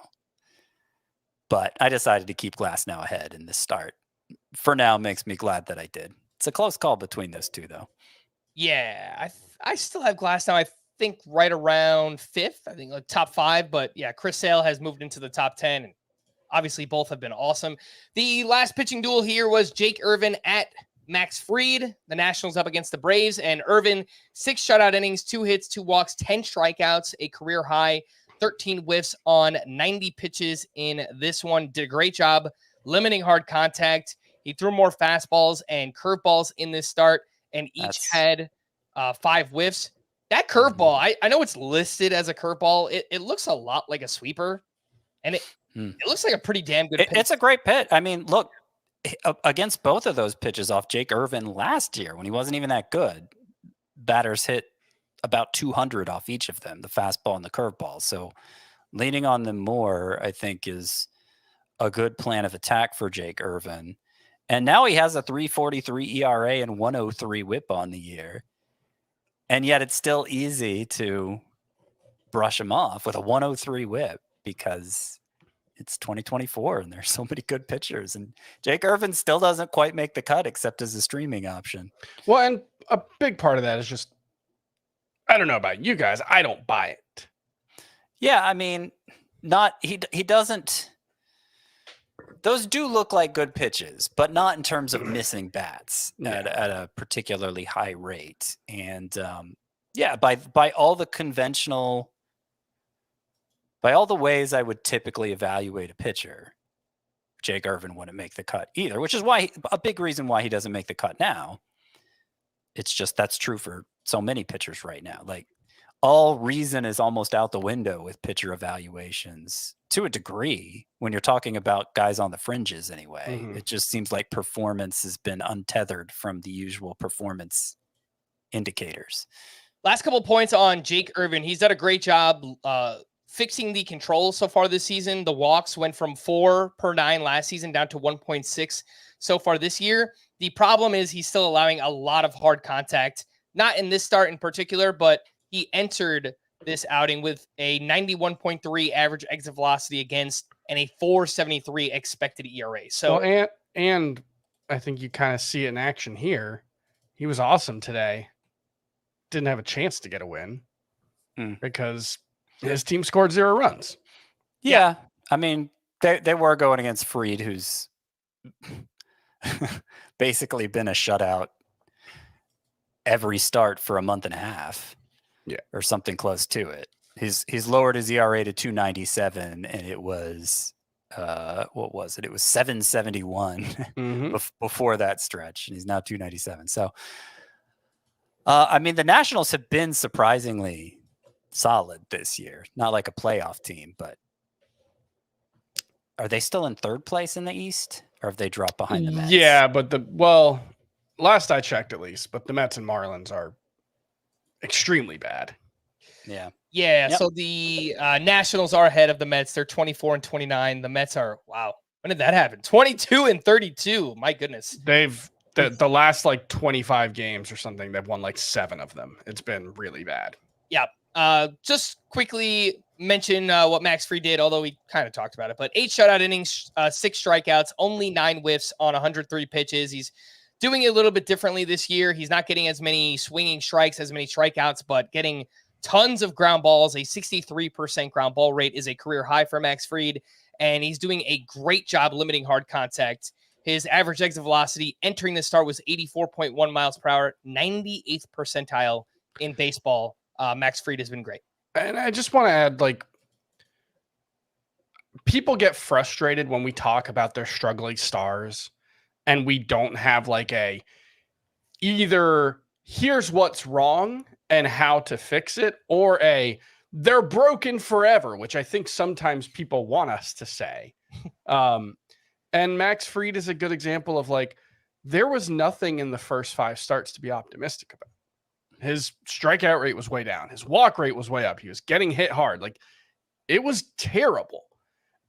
But I decided to keep Glass now ahead in this start. For now, makes me glad that I did. It's a close call between those two, though. Yeah, I still have Glass now. I think right around 5th. I think like top 5. But yeah, Chris Sale has moved into the top 10. And obviously, both have been awesome. The last pitching duel here was Jake Irvin at Max Fried. The Nationals up against the Braves. And Irvin, 6 shutout innings, 2 hits, 2 walks, 10 strikeouts, a career high, 13 whiffs on 90 pitches in this one. Did a great job limiting hard contact. He threw more fastballs and curveballs in this start, and each had 5 whiffs. That curveball, I know it's listed as a curveball. It looks a lot like a sweeper, and it looks like a pretty damn good pitch. It's a great pitch. I mean, look, against both of those pitches off Jake Irvin last year when he wasn't even that good, batters hit about 200 off each of them, the fastball and the curveball. So leaning on them more, I think, is a good plan of attack for Jake Irvin. And now he has a 3.43 ERA and 1.03 whip on the year. And yet it's still easy to brush him off with a 1.03 whip because it's 2024 and there's so many good pitchers. And Jake Irvin still doesn't quite make the cut except as a streaming option. Well, and a big part of that is just, I don't know about you guys, I don't buy it. Yeah, I mean, he doesn't. Those do look like good pitches, but not in terms of missing bats at a particularly high rate. And by all the ways I would typically evaluate a pitcher, Jake Irvin wouldn't make the cut either, which is why a big reason why he doesn't make the cut now. It's just that's true for so many pitchers right now. Like all reason is almost out the window with pitcher evaluations to a degree when you're talking about guys on the fringes anyway. Mm-hmm. It just seems like performance has been untethered from the usual performance indicators. Last couple of points on Jake Irvin. He's done a great job fixing the controls so far this season. The walks went from 4 per 9 last season down to 1.6 so far this year. The problem is he's still allowing a lot of hard contact, not in this start in particular, but he entered this outing with a 91.3 average exit velocity against and a 4.73 expected ERA. So, well, and I think you kind of see it in action here. He was awesome today. Didn't have a chance to get a win because his team scored 0 runs. Yeah. I mean, they were going against Fried, who's basically been a shutout every start for a month and a half. Yeah. Or something close to it. He's lowered his ERA to 2.97, and it was what was it? It was 7.71 before that stretch, and he's now 2.97. So, I mean, the Nationals have been surprisingly solid this year. Not like a playoff team, but are they still in 3rd place in the East, or have they dropped behind the Mets? Yeah, but last I checked at least, but the Mets and Marlins are extremely bad. Yeah. Yep. So the Nationals are ahead of the Mets. They're 24 and 29. The Mets are, wow. When did that happen? 22 and 32. My goodness. They've the last like 25 games or something, they've won like 7 of them. It's been really bad. Yeah. Just quickly mention what Max Fried did, although we kind of talked about it, but 8 shutout innings, 6 strikeouts, only 9 whiffs on 103 pitches. He's doing it a little bit differently this year. He's not getting as many swinging strikes, as many strikeouts, but getting tons of ground balls. A 63% ground ball rate is a career high for Max Fried, and he's doing a great job limiting hard contact. His average exit velocity entering the start was 84.1 miles per hour, 98th percentile in baseball. Max Fried has been great. And I just want to add, like, people get frustrated when we talk about their struggling stars and we don't have like either here's what's wrong and how to fix it, or they're broken forever, which I think sometimes people want us to say. And Max Fried is a good example of like, there was nothing in the first 5 starts to be optimistic about. His strikeout rate was way down. His walk rate was way up. He was getting hit hard. Like, it was terrible.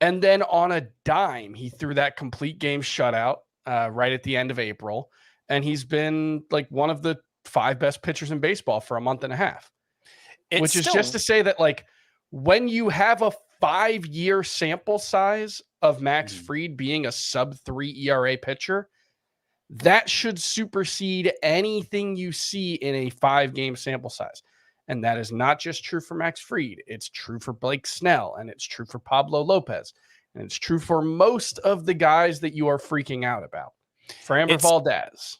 And then on a dime, he threw that complete game shutout right at the end of April. And he's been like one of the 5 best pitchers in baseball for a month and a half. Which is just to say that, like, when you have a 5-year sample size of Max Fried being a sub-3 ERA pitcher, that should supersede anything you see in a 5-game sample size. And that is not just true for Max Fried. It's true for Blake Snell, and it's true for Pablo Lopez, and it's true for most of the guys that you are freaking out about. Framber Valdez.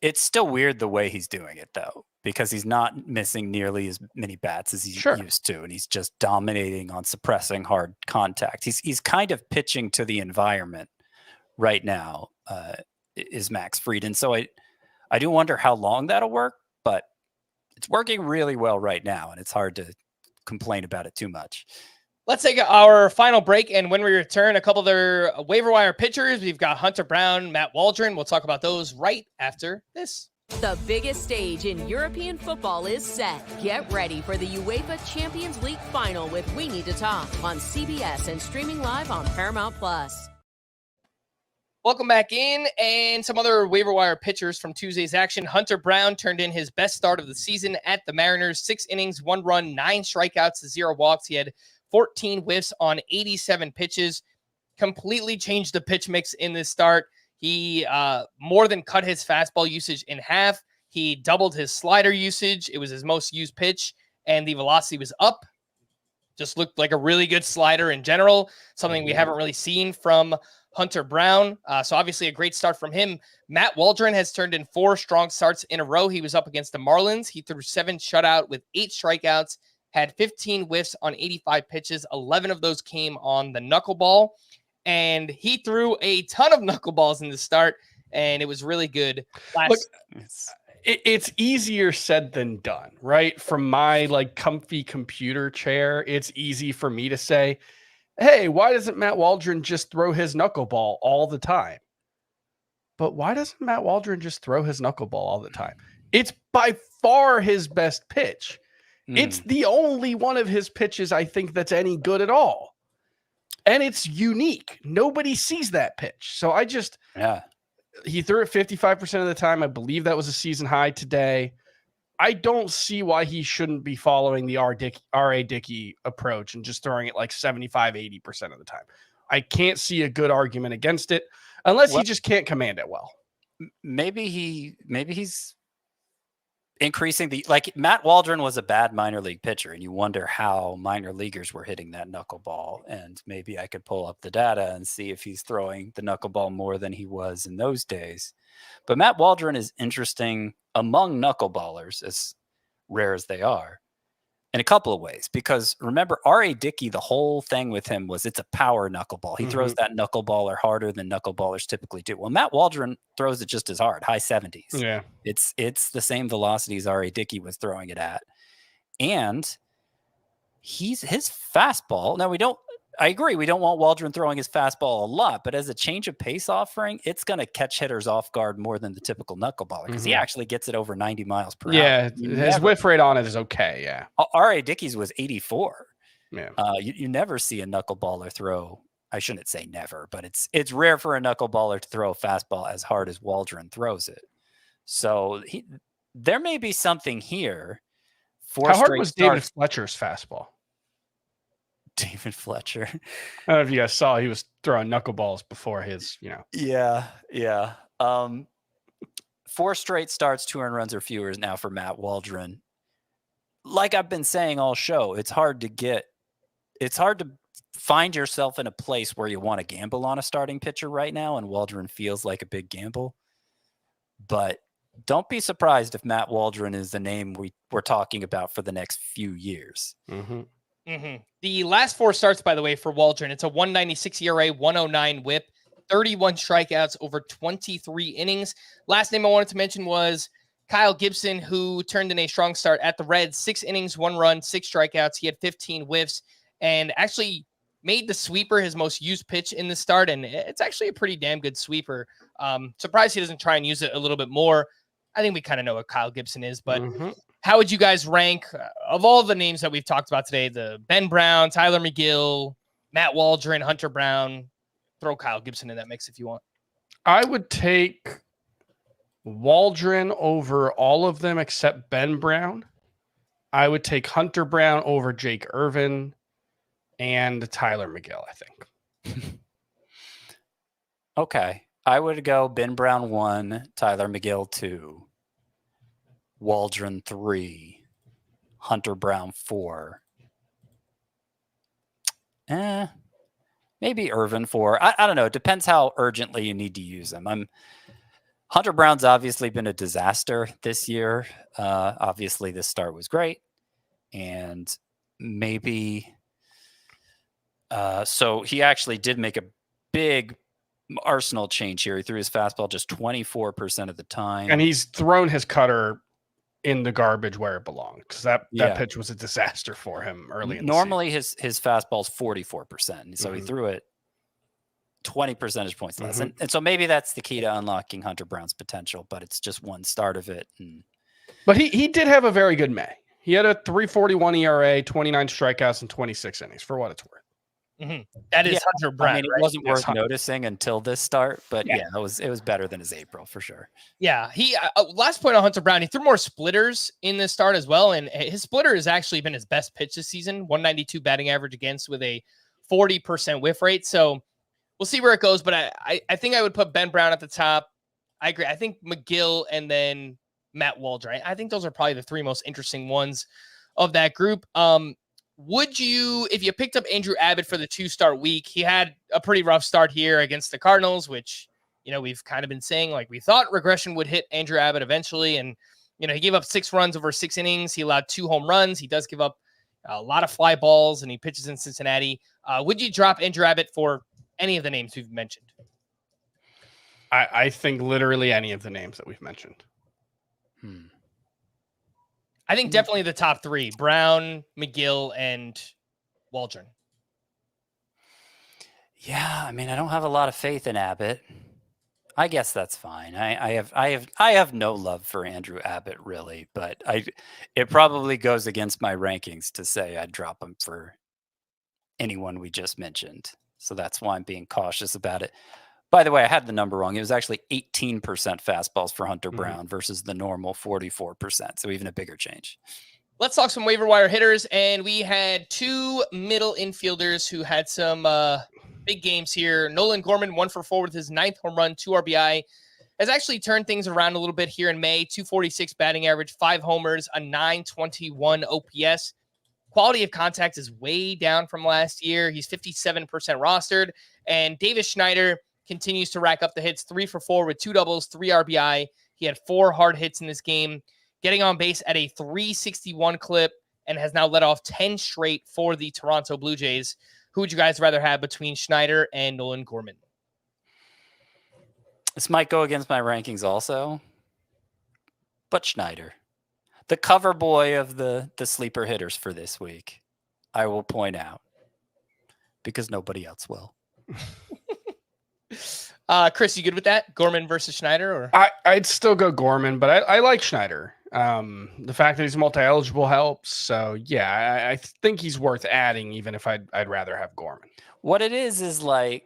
It's still weird the way he's doing it, though, because he's not missing nearly as many bats as he used to, and he's just dominating on suppressing hard contact. He's kind of pitching to the environment right now, is Max Fried. And so I do wonder how long that'll work, but it's working really well right now, and it's hard to complain about it too much. Let's take our final break, and when we return, a couple of their waiver wire pitchers. We've got Hunter Brown, Matt Waldron. We'll talk about those right after this. The biggest stage in European football is set. Get ready for the UEFA Champions League final with We Need to Talk on CBS and streaming live on Paramount+. Welcome back in, and some other waiver wire pitchers from Tuesday's action. Hunter Brown turned in his best start of the season at the Mariners. 6 innings, 1 run, 9 strikeouts, 0 walks. He had 14 whiffs on 87 pitches. Completely changed the pitch mix in this start. He more than cut his fastball usage in half. He doubled his slider usage. It was his most used pitch, and the velocity was up. Just looked like a really good slider in general, something we haven't really seen from Hunter Brown. So obviously a great start from him. Matt Waldron has turned in 4 strong starts in a row. He was up against the Marlins. He threw 7 shutout with 8 strikeouts, had 15 whiffs on 85 pitches. 11 of those came on the knuckleball, and he threw a ton of knuckleballs in the start, and it was really good. It's easier said than done, right? From my like comfy computer chair, it's easy for me to say, hey, why doesn't Matt Waldron just throw his knuckleball all the time? But why doesn't Matt Waldron just throw his knuckleball all the time? It's by far his best pitch. It's the only one of his pitches I think that's any good at all. And it's unique. Nobody sees that pitch. So he threw it 55% of the time. I believe that was a season high today. I don't see why he shouldn't be following the R.A. Dickey approach and just throwing it like 75, 80% of the time. I can't see a good argument against it unless he just can't command it well. Maybe he's increasing like Matt Waldron was a bad minor league pitcher, and you wonder how minor leaguers were hitting that knuckleball. And maybe I could pull up the data and see if he's throwing the knuckleball more than he was in those days. But Matt Waldron is interesting among knuckleballers, as rare as they are, in a couple of ways. Because remember, R.A. Dickey, the whole thing with him was it's a power knuckleball. He throws that knuckleballer harder than knuckleballers typically do. Well, Matt Waldron throws it just as hard, high 70s. Yeah. It's the same velocity as R.A. Dickey was throwing it at. And his fastball, now I agree, we don't want Waldron throwing his fastball a lot, but as a change of pace offering, it's going to catch hitters off guard more than the typical knuckleballer because he actually gets it over 90 miles per hour. Yeah, his whiff rate on it is okay, yeah. R.A. Dickey's was 84. Yeah. You never see a knuckleballer throw, I shouldn't say never, but it's rare for a knuckleballer to throw a fastball as hard as Waldron throws it. So there may be something here. How hard was David Fletcher's fastball? David Fletcher. I don't know if you guys saw, he was throwing knuckleballs before his, Yeah. 4 straight starts, 2 earned runs or fewer now for Matt Waldron. Like I've been saying all show, it's hard to find yourself in a place where you want to gamble on a starting pitcher right now, and Waldron feels like a big gamble. But don't be surprised if Matt Waldron is the name we're talking about for the next few years. The last 4 starts, by the way, for Waldron, it's a 196 ERA, 109 whip, 31 strikeouts over 23 innings. Last name I wanted to mention was Kyle Gibson, who turned in a strong start at the Reds. 6 innings, 1 run, 6 strikeouts. He had 15 whiffs and actually made the sweeper his most used pitch in the start. And it's actually a pretty damn good sweeper. Surprised he doesn't try and use it a little bit more. I think we kind of know what Kyle Gibson is, but Mhm. how would you guys rank of all the names that we've talked about today? The Ben Brown, Tylor Megill, Matt Waldron, Hunter Brown. Throw Kyle Gibson in that mix if you want. I would take Waldron over all of them except Ben Brown. I would take Hunter Brown over Jake Irvin and Tylor Megill, I think. Okay. I would go Ben Brown 1, Tylor Megill 2, Waldron 3, Hunter Brown 4. Maybe Irvin 4. I don't know. It depends how urgently you need to use them. Hunter Brown's obviously been a disaster this year. Obviously, this start was great. And maybe so he actually did make a big arsenal change here. He threw his fastball just 24% of the time. And he's thrown his cutter in the garbage where it belonged, because that pitch was a disaster for him early in the Normally his fastball's 44%. And so he threw it 20 percentage points less. And so maybe that's the key to unlocking Hunter Brown's potential, but it's just one start of it. But he did have a very good May. He had a 3.41 ERA, 29 strikeouts, and 26 innings, for what it's worth. That is Hunter Brown. I mean, it right? wasn't worth noticing until this start, but it was better than his April for sure. Yeah, he last point on Hunter Brown, he threw more splitters in this start as well, and his splitter has actually been his best pitch this season, 192 batting average against with a 40% whiff rate. So we'll see where it goes, but I think I would put Ben Brown at the top. I agree. I think Megill and then Matt Waldron. I think those are probably the three most interesting ones of that group. Would you, if you picked up Andrew Abbott for the 2-start week, he had a pretty rough start here against the Cardinals, which, we've kind of been saying, like, we thought regression would hit Andrew Abbott eventually. And, he gave up 6 runs over 6 innings. He allowed 2 home runs. He does give up a lot of fly balls, and he pitches in Cincinnati. Would you drop Andrew Abbott for any of the names we've mentioned? I think literally any of the names that we've mentioned. I think definitely the top 3, Brown, Megill, and Waldron. Yeah, I mean, I don't have a lot of faith in Abbott. I guess that's fine. I have no love for Andrew Abbott, really, but it probably goes against my rankings to say I'd drop him for anyone we just mentioned. So that's why I'm being cautious about it. By the way, I had the number wrong. It was actually 18% fastballs for Hunter Brown versus the normal 44%. So even a bigger change. Let's talk some waiver wire hitters. And we had 2 middle infielders who had some big games here. Nolan Gorman, 1 for 4 with his 9th home run, 2 RBI. Has actually turned things around a little bit here in May. 246 batting average, 5 homers, a 921 OPS. Quality of contact is way down from last year. He's 57% rostered. And Davis Schneider continues to rack up the hits, 3 for 4 with 2 doubles, 3 RBI. He had 4 hard hits in this game, getting on base at a 361 clip, and has now led off 10 straight for the Toronto Blue Jays. Who would you guys rather have between Schneider and Nolan Gorman? This might go against my rankings also, but Schneider, the cover boy of the sleeper hitters for this week, I will point out, because nobody else will. Chris, you good with that? Gorman versus Schneider? Or I'd still go Gorman, but I like Schneider. The fact that he's multi-eligible helps. So yeah, I think he's worth adding, even if I'd rather have Gorman. What it is like,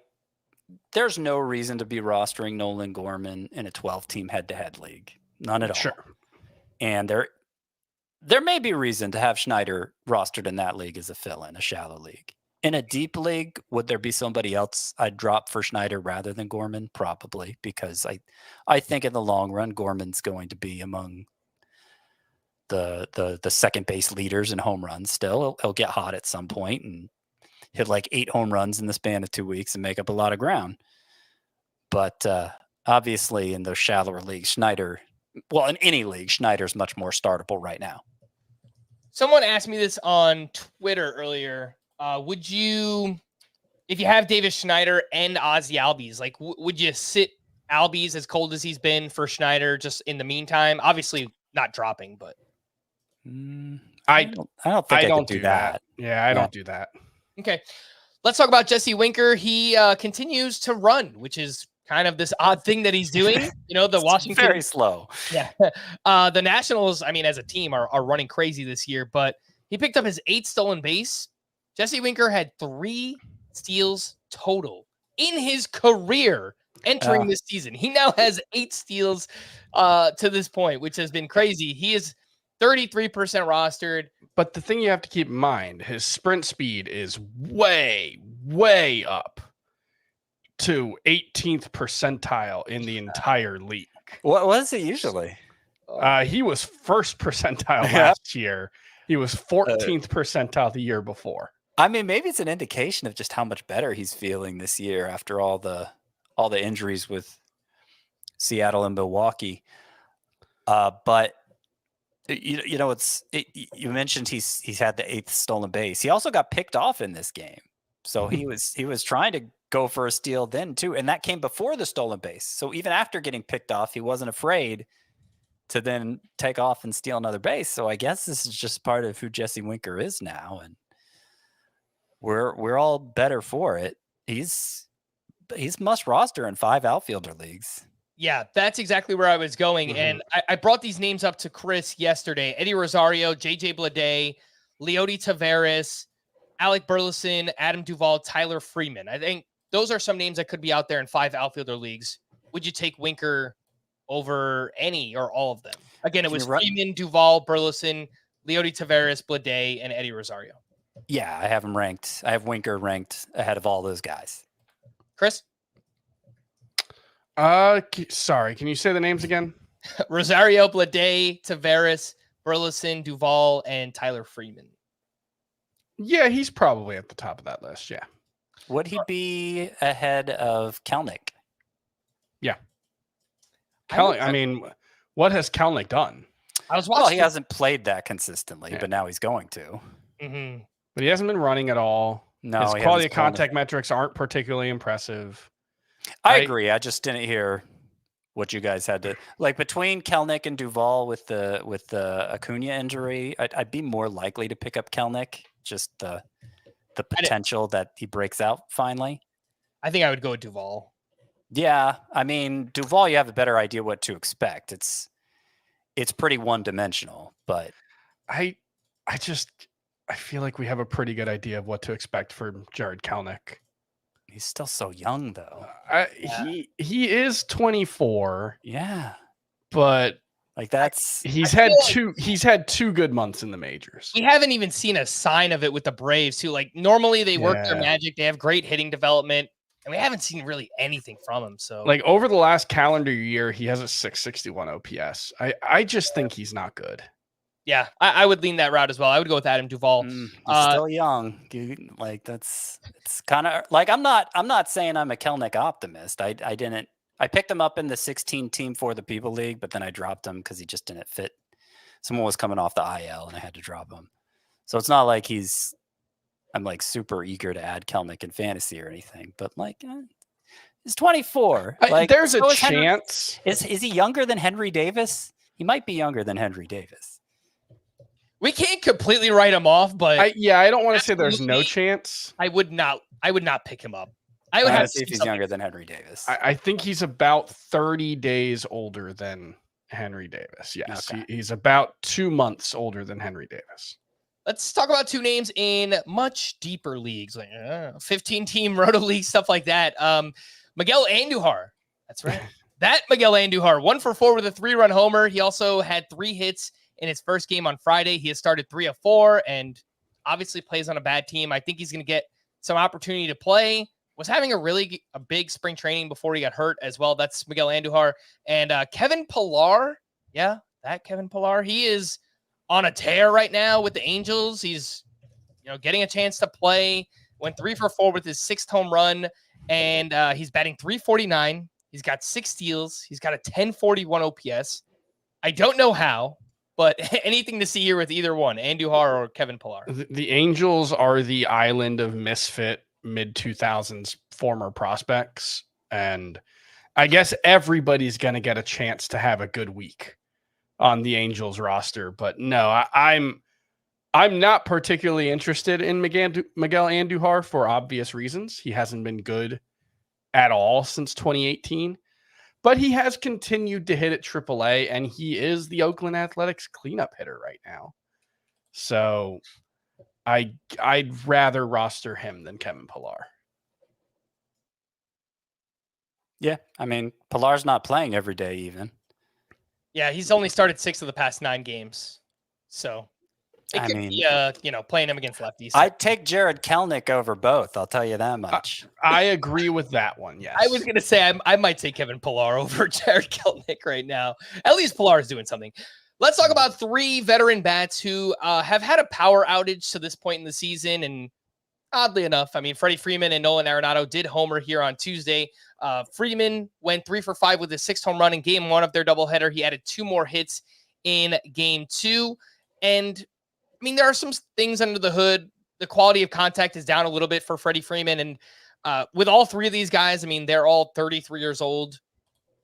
there's no reason to be rostering Nolan Gorman in a 12-team head-to-head league. None at all. Sure. And there may be reason to have Schneider rostered in that league as a fill-in, a shallow league. In a deep league, would there be somebody else I'd drop for Schneider rather than Gorman? Probably, because I think in the long run, Gorman's going to be among the second base leaders in home runs still. He'll get hot at some point and hit like 8 home runs in the span of 2 weeks and make up a lot of ground. But obviously in those shallower leagues, Schneider, well, in any league, Schneider's much more startable right now. Someone asked me this on Twitter earlier. Would you, if you have Davis Schneider and Ozzy Albies, like, would you sit Albies as cold as he's been for Schneider just in the meantime? Obviously not dropping, but I don't think I could do that. Yeah, I don't do that. Okay. Let's talk about Jesse Winker. He continues to run, which is kind of this odd thing that he's doing. You know, the Washington very slow. Yeah. The Nationals, I mean, as a team are running crazy this year, but he picked up his 8th stolen base. Jesse Winker had 3 steals total in his career entering this season. He now has 8 steals to this point, which has been crazy. He is 33% rostered. But the thing you have to keep in mind, his sprint speed is way, way up to 18th percentile in the entire league. What was it usually? He was first percentile last year. He was 14th percentile the year before. I mean, maybe it's an indication of just how much better he's feeling this year after all the injuries with Seattle and Milwaukee. But you know, you mentioned he's had the 8th stolen base. He also got picked off in this game, so he was trying to go for a steal then too, and that came before the stolen base. So even after getting picked off, he wasn't afraid to then take off and steal another base. So I guess this is just part of who Jesse Winker is now, and we're all better for it. He's must roster in 5 outfielder leagues. Yeah, that's exactly where I was going. And I brought these names up to Chris yesterday. Eddie Rosario, JJ Bleday, Leody Taveras, Alec Burleson, Adam Duvall, Tyler Freeman. I think those are some names that could be out there in 5 outfielder leagues. Would you take Winker over any or all of them? Again, it was Freeman, Duvall, Burleson, Leody Taveras, Bleday, and Eddie Rosario. Yeah, I have him ranked. I have Winker ranked ahead of all those guys. Chris? Sorry, can you say the names again? Rosario, Bleday, Taveras, Burleson, Duvall, and Tyler Freeman. Yeah, he's probably at the top of that list. Yeah. Would he be ahead of Kelnick? Yeah. Kelnick, I mean, what has Kelnick done? I was watching. Well, he hasn't played that consistently, but now he's going to. Mm-hmm. But he hasn't been running at all. No, his quality of contact metrics aren't particularly impressive. I agree. I just didn't hear what you guys had to like between Kelnick and Duvall with the Acuña injury. I'd be more likely to pick up Kelnick. Just the potential that he breaks out finally. I think I would go with Duvall. Yeah, I mean Duvall, you have a better idea what to expect. It's pretty one-dimensional, but I feel like we have a pretty good idea of what to expect from Jared Kelnick. He's still so young, though. He is 24. Yeah, but like that's he's had 2 good months in the majors. We haven't even seen a sign of it with the Braves, who like normally they work their magic. They have great hitting development, and we haven't seen really anything from him. So like over the last calendar year, he has a 661 OPS. I just think he's not good. Yeah, I would lean that route as well. I would go with Adam Duvall. He's still young. Like it's kind of like I'm not saying I'm a Kelnick optimist. I picked him up in the 16 team for the People League, but then I dropped him because he just didn't fit. Someone was coming off the IL and I had to drop him. So it's not like I'm like super eager to add Kelnick in fantasy or anything, but like he's 24. Like there's a chance. Is he younger than Henry Davis? He might be younger than Henry Davis. We can't completely write him off, but I don't want to say there's no chance. I would not pick him up. I would have have to see if he's younger than Henry Davis. I think he's about 30 days older than Henry Davis. Yes, okay. He's about 2 months older than Henry Davis. Let's talk about 2 names in much deeper leagues, like 15-team roto league, stuff like that. Miguel Andujar. That's right. That Miguel Andujar, 1 for 4 with a 3-run homer. He also had 3 hits in his first game on Friday. He has started 3 of 4 and obviously plays on a bad team. I think he's going to get some opportunity to play. Was having a big spring training before he got hurt as well. That's Miguel Andujar. And Kevin Pillar. Yeah, that Kevin Pillar. He is on a tear right now with the Angels. He's getting a chance to play. Went 3 for 4 with his 6th home run. And he's batting .349. He's got 6 steals. He's got a 1041 OPS. I don't know how. But anything to see here with either one, Andujar or Kevin Pillar. The Angels are the island of misfit mid-2000s former prospects. And I guess everybody's going to get a chance to have a good week on the Angels roster. But no, I'm not particularly interested in Miguel Andujar for obvious reasons. He hasn't been good at all since 2018. But he has continued to hit at AAA, and he is the Oakland Athletics cleanup hitter right now. So I'd rather roster him than Kevin Pillar. Yeah, I mean, Pillar's not playing every day even. Yeah, he's only started 6 of the past 9 games. So it could be, playing him against lefties. I'd take Jared Kelenic over both. I'll tell you that much. I agree with that one. Yes. I was going to say I might take Kevin Pillar over Jared Kelenic right now. At least Pillar is doing something. Let's talk about 3 veteran bats who have had a power outage to this point in the season. And oddly enough, I mean, Freddie Freeman and Nolan Arenado did homer here on Tuesday. Freeman went 3 for 5 with his 6th home run in game 1 of their doubleheader. He added 2 more hits in game 2. And I mean, there are some things under the hood. The quality of contact is down a little bit for Freddie Freeman. And with all 3 of these guys, I mean, they're all 33 years old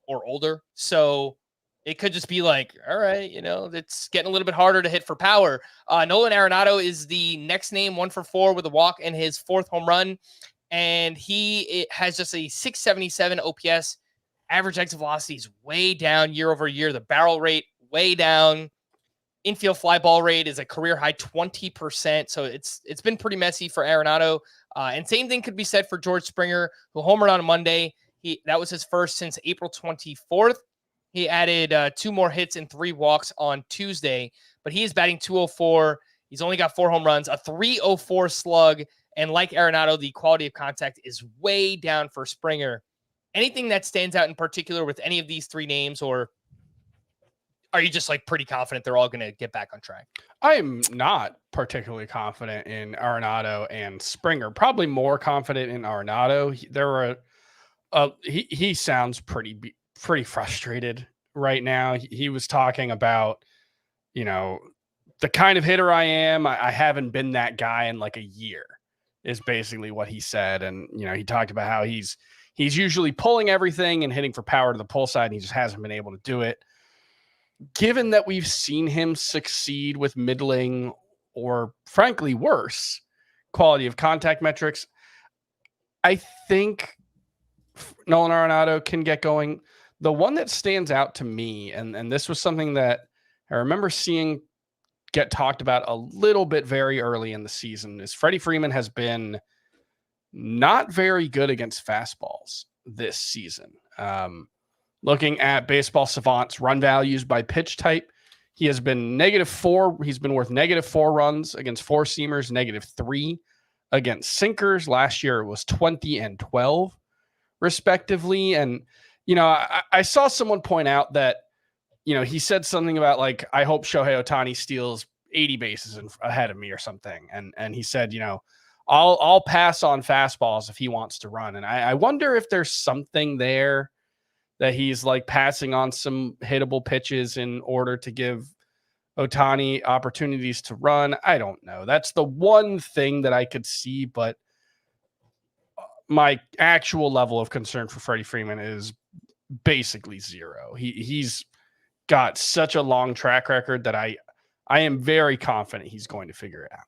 or older. So it could just be like, all right, it's getting a little bit harder to hit for power. Nolan Arenado is the next name, 1 for 4 with a walk and his 4th home run. And he has just a 677 OPS. Average exit velocity is way down year over year. The barrel rate way down. Infield fly ball rate is a career high 20%. So it's been pretty messy for Arenado. And same thing could be said for George Springer, who homered on Monday. That was his first since April 24th. He added 2 more hits and 3 walks on Tuesday, but he is batting .204. He's only got 4 home runs, a .304 slug. And like Arenado, the quality of contact is way down for Springer. Anything that stands out in particular with any of these 3 names, or are you just like pretty confident they're all going to get back on track? I am not particularly confident in Arenado and Springer. Probably more confident in Arenado. He sounds pretty frustrated right now. He was talking about, the kind of hitter I am. I haven't been that guy in like a year, is basically what he said. And, he talked about how he's usually pulling everything and hitting for power to the pull side, and he just hasn't been able to do it. Given that we've seen him succeed with middling or frankly worse quality of contact metrics, I think Nolan Arenado can get going. The one that stands out to me, and this was something that I remember seeing get talked about a little bit very early in the season, is Freddie Freeman has been not very good against fastballs this season. Looking at Baseball Savant's run values by pitch type, he has been -4. He's been worth -4 runs against 4-seamers, -3 against sinkers. Last year it was 20 and 12 respectively. And, I saw someone point out that, he said something about like, I hope Shohei Ohtani steals 80 bases ahead of me or something. And he said, I'll pass on fastballs if he wants to run. And I wonder if there's something there that he's like passing on some hittable pitches in order to give Ohtani opportunities to run. I don't know. That's the one thing that I could see, but my actual level of concern for Freddie Freeman is basically 0. He's got such a long track record that I am very confident he's going to figure it out.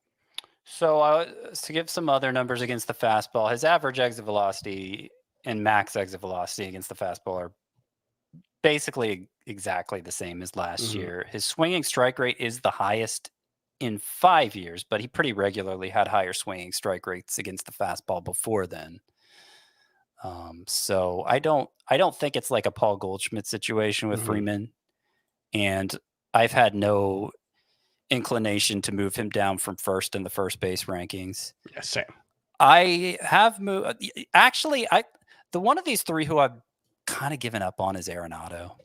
So to give some other numbers against the fastball, his average exit velocity and max exit velocity against the fastball are basically exactly the same as last year. His swinging strike rate is the highest in 5 years, but he pretty regularly had higher swinging strike rates against the fastball before then. So I don't think it's like a Paul Goldschmidt situation with Freeman, and I've had no inclination to move him down from first in the first base rankings. Yeah, same. I have moved. Actually, the one of these 3 who I've kind of given up on is Arenado.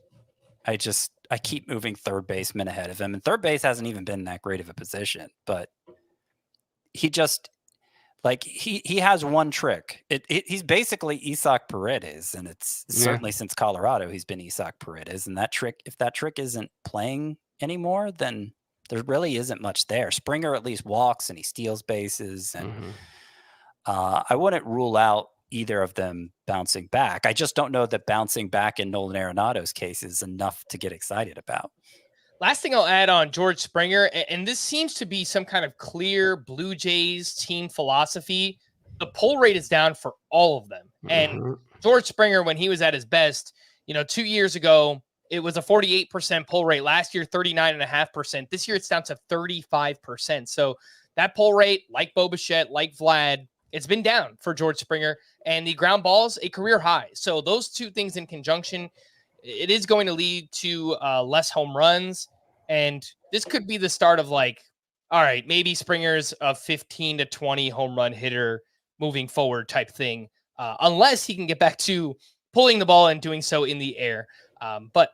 I keep moving third baseman ahead of him, and third base hasn't even been that great of a position, but he just he has one trick. He's basically Isaac Paredes, and it's certainly since Colorado he's been Isaac Paredes, and if that trick isn't playing anymore, then there really isn't much there. Springer at least walks and he steals bases, and I wouldn't rule out either of them bouncing back. I just don't know that bouncing back in Nolan Arenado's case is enough to get excited about. Last thing I'll add on George Springer, and this seems to be some kind of clear Blue Jays team philosophy. The pull rate is down for all of them. And George Springer, when he was at his best, 2 years ago, it was a 48% pull rate. Last year, 39.5%. This year, it's down to 35%. So that pull rate, like Bo Bichette, like Vlad, it's been down for George Springer. And the ground balls, a career high. So those two things in conjunction, it is going to lead to less home runs. And this could be the start of all right, maybe Springer's a 15 to 20 home run hitter moving forward type thing, unless he can get back to pulling the ball and doing so in the air. But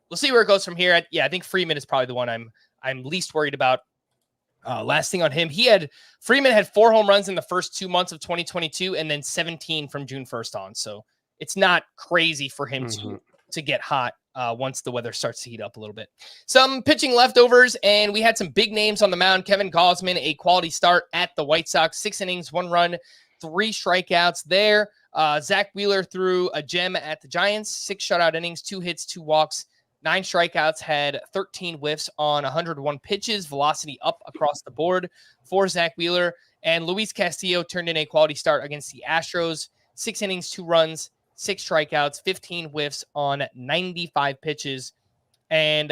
we'll see where it goes from here. I think Freeman is probably the one I'm least worried about. Last thing on him, Freeman had 4 home runs in the first 2 months of 2022, and then 17 from June 1st on. So it's not crazy for him to get hot once the weather starts to heat up a little bit. Some pitching leftovers, and we had some big names on the mound. Kevin Gausman, a quality start at the White Sox, 6 innings, 1 run, 3 strikeouts there. Zach Wheeler threw a gem at the Giants, 6 shutout innings, 2 hits, 2 walks, 9 strikeouts, had 13 whiffs on 101 pitches, velocity up across the board for Zach Wheeler. And Luis Castillo turned in a quality start against the Astros, 6 innings, 2 runs, 6 strikeouts, 15 whiffs on 95 pitches, and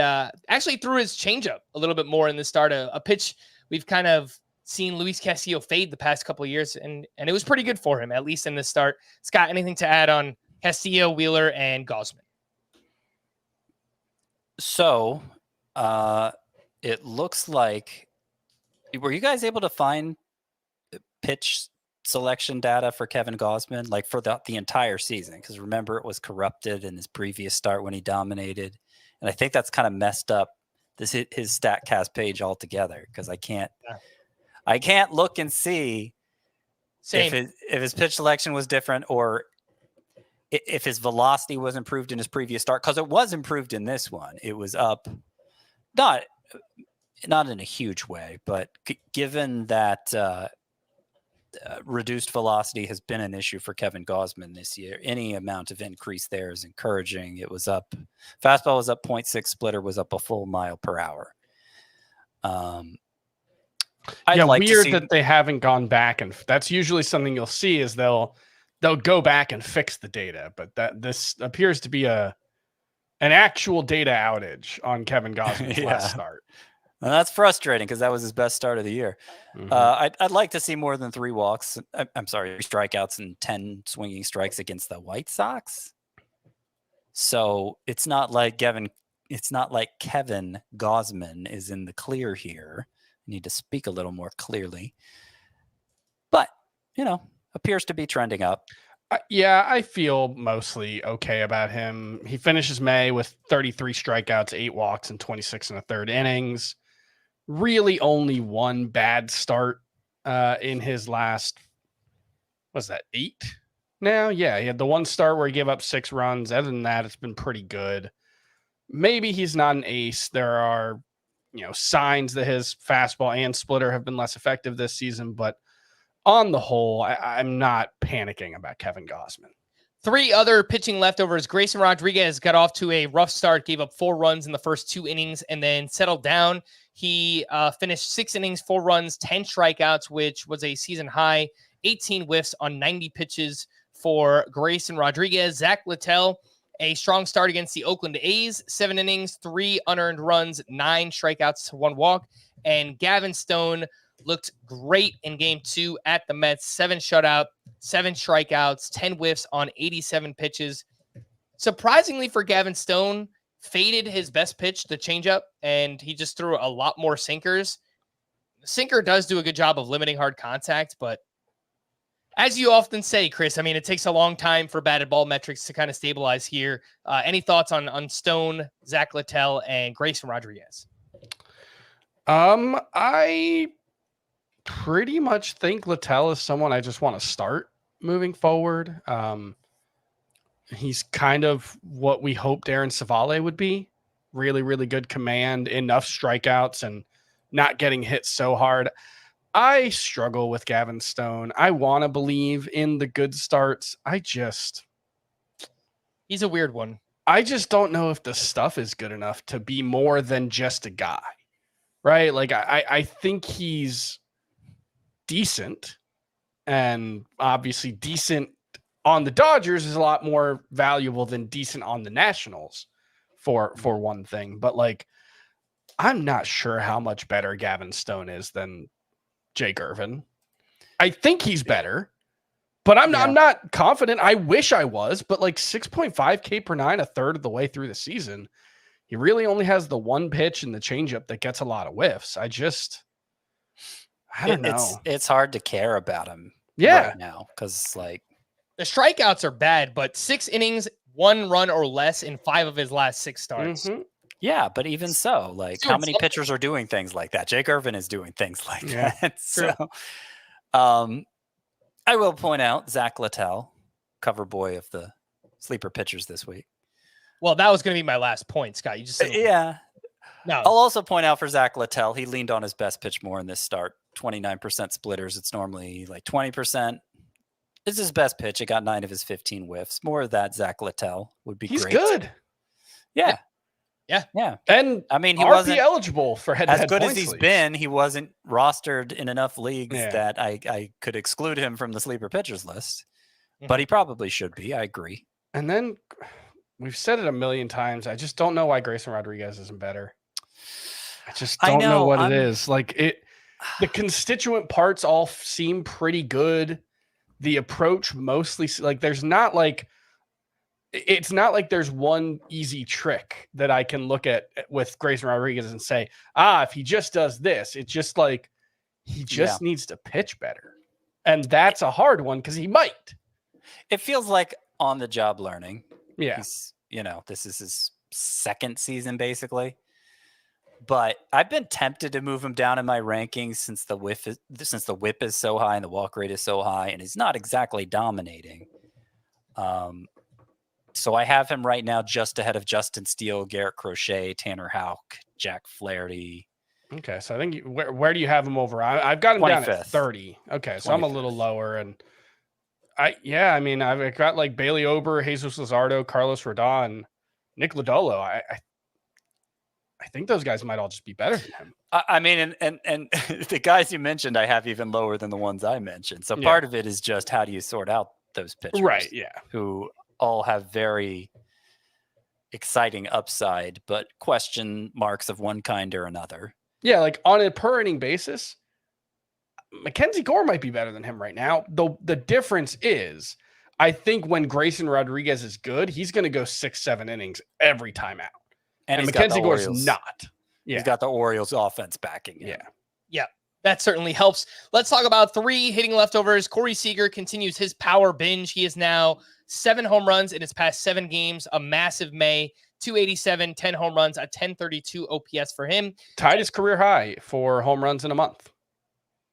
actually threw his changeup a little bit more in the start. A pitch we've kind of seen Luis Castillo fade the past couple of years, and it was pretty good for him, at least in this start. Scott, anything to add on Castillo, Wheeler, and Gausman? So it looks like, were you guys able to find pitch selection data for Kevin Gausman, like for the entire season? Because remember, it was corrupted in his previous start when he dominated. And I think that's kind of messed up his StatCast page altogether, because I can't look and see if his pitch selection was different, or if his velocity was improved in his previous start, because it was improved in this one. It was up, not in a huge way, but given that reduced velocity has been an issue for Kevin Gausman this year, any amount of increase there is encouraging. It was up, fastball was up 0.6, splitter was up a full mile per hour. Weird that they haven't gone back, and that's usually something you'll see is they'll go back and fix the data, but this appears to be an actual data outage on Kevin Gausman's last start. Well, that's frustrating because that was his best start of the year. I'd like to see more than 3 walks. I'm sorry, 3 strikeouts and 10 swinging strikes against the White Sox. So it's not like Kevin Gausman is in the clear here. I need to speak a little more clearly, but appears to be trending up. I feel mostly okay about him. He finishes May with 33 strikeouts, 8 walks, and 26 1/3 innings. Really only 1 bad start in his last, what's that, 8 now? Yeah, he had the 1 start where he gave up 6 runs. Other than that, it's been pretty good. Maybe he's not an ace. There are, signs that his fastball and splitter have been less effective this season, but on the whole, I'm not panicking about Kevin Gausman. 3 other pitching leftovers. Grayson Rodriguez got off to a rough start, gave up 4 runs in the first 2 innings, and then settled down. He finished 6 innings, 4 runs, 10 strikeouts, which was a season high, 18 whiffs on 90 pitches for Grayson Rodriguez. Zach Littell, a strong start against the Oakland A's, 7 innings, 3 unearned runs, 9 strikeouts to 1 walk. And Gavin Stone looked great in game 2 at the Mets, 7 shutout, 7 strikeouts, 10 whiffs on 87 pitches. Surprisingly for Gavin Stone, faded his best pitch, the changeup, and he just threw a lot more sinkers. The sinker does do a good job of limiting hard contact, but as you often say, Chris, I mean, it takes a long time for batted ball metrics to kind of stabilize here. Any thoughts on Stone, Zach Littell, and Grayson Rodriguez? I pretty much think Littell is someone I just want to start moving forward. He's kind of what we hoped Aaron Savale would be. Really, really good command, enough strikeouts, and not getting hit so hard. I struggle with Gavin Stone. I want to believe in the good starts. He's a weird one. I just don't know if the stuff is good enough to be more than just a guy, right? Like, I think he's decent, and obviously decent on the Dodgers is a lot more valuable than decent on the Nationals for one thing. But like, I'm not sure how much better Gavin Stone is than Jake Irvin. I think he's better, but I'm not confident. I wish I was, but like 6.5K per nine, a third of the way through the season, he really only has the one pitch and the changeup that gets a lot of whiffs. I don't know. It's hard to care about him right now because like the strikeouts are bad, but 6 innings, 1 run or less in 5 of his last 6 starts. Mm-hmm. Yeah, but even so, like how many pitchers are doing things like that? Jake Irvin is doing things like that. So, I will point out Zach Littell, cover boy of the sleeper pitchers this week. Well, that was going to be my last point, Scott. You just said No. I'll also point out for Zach Littell, he leaned on his best pitch more in this start. 29% splitters. It's normally like 20%. It's his best pitch. It got 9 of his 15 whiffs. More of that Zach Littell would be great. He's good. Yeah. And I mean, he RP wasn't eligible for head-to-head as good as points he's leagues. been. He wasn't rostered in enough leagues that I could exclude him from the sleeper pitchers list, but he probably should be. I agree. And then we've said it a million times. I just don't know why Grayson Rodriguez isn't better. I just don't know what it is. Like the constituent parts all seem pretty good. The approach mostly like it's not like there's one easy trick that I can look at with Grayson Rodriguez and say, if he just does this, it's just like he just needs to pitch better. And that's a hard one because he might. It feels like on the job learning. Yeah. He's, this is his second season basically. But I've been tempted to move him down in my rankings since the whip is so high and the walk rate is so high and he's not exactly dominating. So I have him right now just ahead of Justin Steele, Garrett Crochet, Tanner Houck, Jack Flaherty. Okay, so I think where do you have him over? I've got him 25th. Down at 30. Okay, so 25th. I'm a little lower, and I've got like Bailey Ober, Jesus Luzardo, Carlos Rodon, Nick Lodolo. I think those guys might all just be better than him. I mean, and the guys you mentioned, I have even lower than the ones I mentioned. So part of it is just how do you sort out those pitchers, right? Yeah, who all have very exciting upside, but question marks of one kind or another. Yeah, like on a per inning basis, Mackenzie Gore might be better than him right now. Though the difference is, I think when Grayson Rodriguez is good, he's going to go 6-7 innings every time out. And Mackenzie Gore's not. Yeah. He's got the Orioles offense backing him. Yeah, that certainly helps. Let's talk about 3 hitting leftovers. Corey Seager continues his power binge. He is now 7 home runs in his past 7 games, a massive May, 287, 10 home runs, a 1032 OPS for him. Tied his career high for home runs in a month.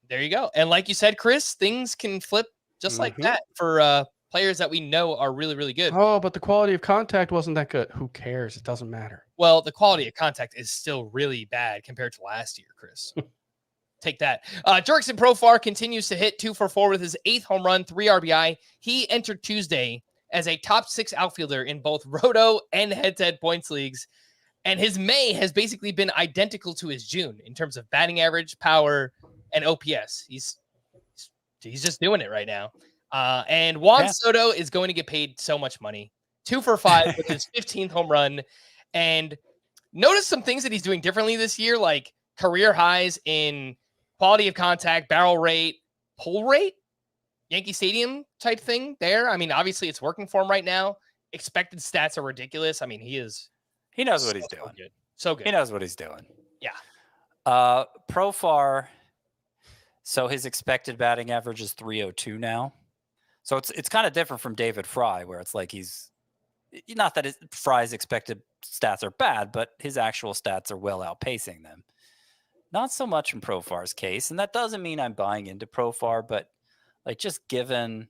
There you go. And like you said, Chris, things can flip just like that for players that we know are really, really good. Oh, but the quality of contact wasn't that good. Who cares? It doesn't matter. Well, the quality of contact is still really bad compared to last year, Chris. Take that. Jurickson Profar continues to hit 2 for 4 with his 8th home run, 3 RBI. He entered Tuesday as a top 6 outfielder in both roto and head-to-head points leagues. And his May has basically been identical to his June in terms of batting average, power, and OPS. He's just doing it right now. And Juan Soto is going to get paid so much money. 2 for 5 with his 15th home run. And notice some things that he's doing differently this year, like career highs in quality of contact, barrel rate, pull rate, Yankee Stadium type thing there. I mean, obviously it's working for him right now. Expected stats are ridiculous. I mean, he knows what he's doing. Good. So good. He knows what he's doing. Yeah. Profar. So his expected batting average is 302 now. So it's kind of different from David Fry, where it's like he's not that Fry's expected stats are bad, but his actual stats are well outpacing them. Not so much in Profar's case, and that doesn't mean I'm buying into Profar, but like just given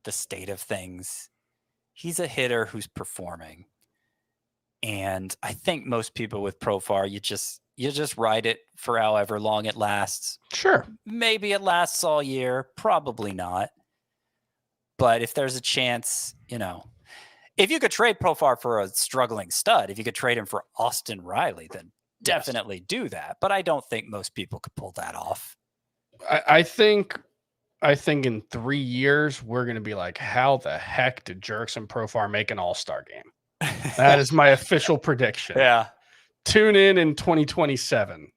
the state of things, he's a hitter who's performing. And I think most people with Profar, you just ride it for however long it lasts. Sure. Maybe it lasts all year, probably not. But if there's a chance, if you could trade Profar for a struggling stud, if you could trade him for Austin Riley, then definitely do that. But I don't think most people could pull that off. I think I think in 3 years, we're going to be like, how the heck did Jurickson Profar make an all-star game? That is my official prediction. Yeah. Tune in 2027.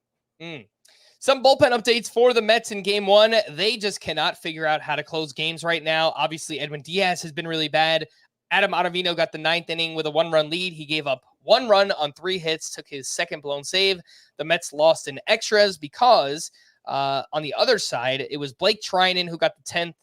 Some bullpen updates for the Mets in game one. They just cannot figure out how to close games right now. Obviously, Edwin Diaz has been really bad. Adam Ottavino got the 9th inning with a 1-run lead. He gave up 1 run on 3 hits, took his second blown save. The Mets lost in extras because on the other side, it was Blake Trinan who got the 10th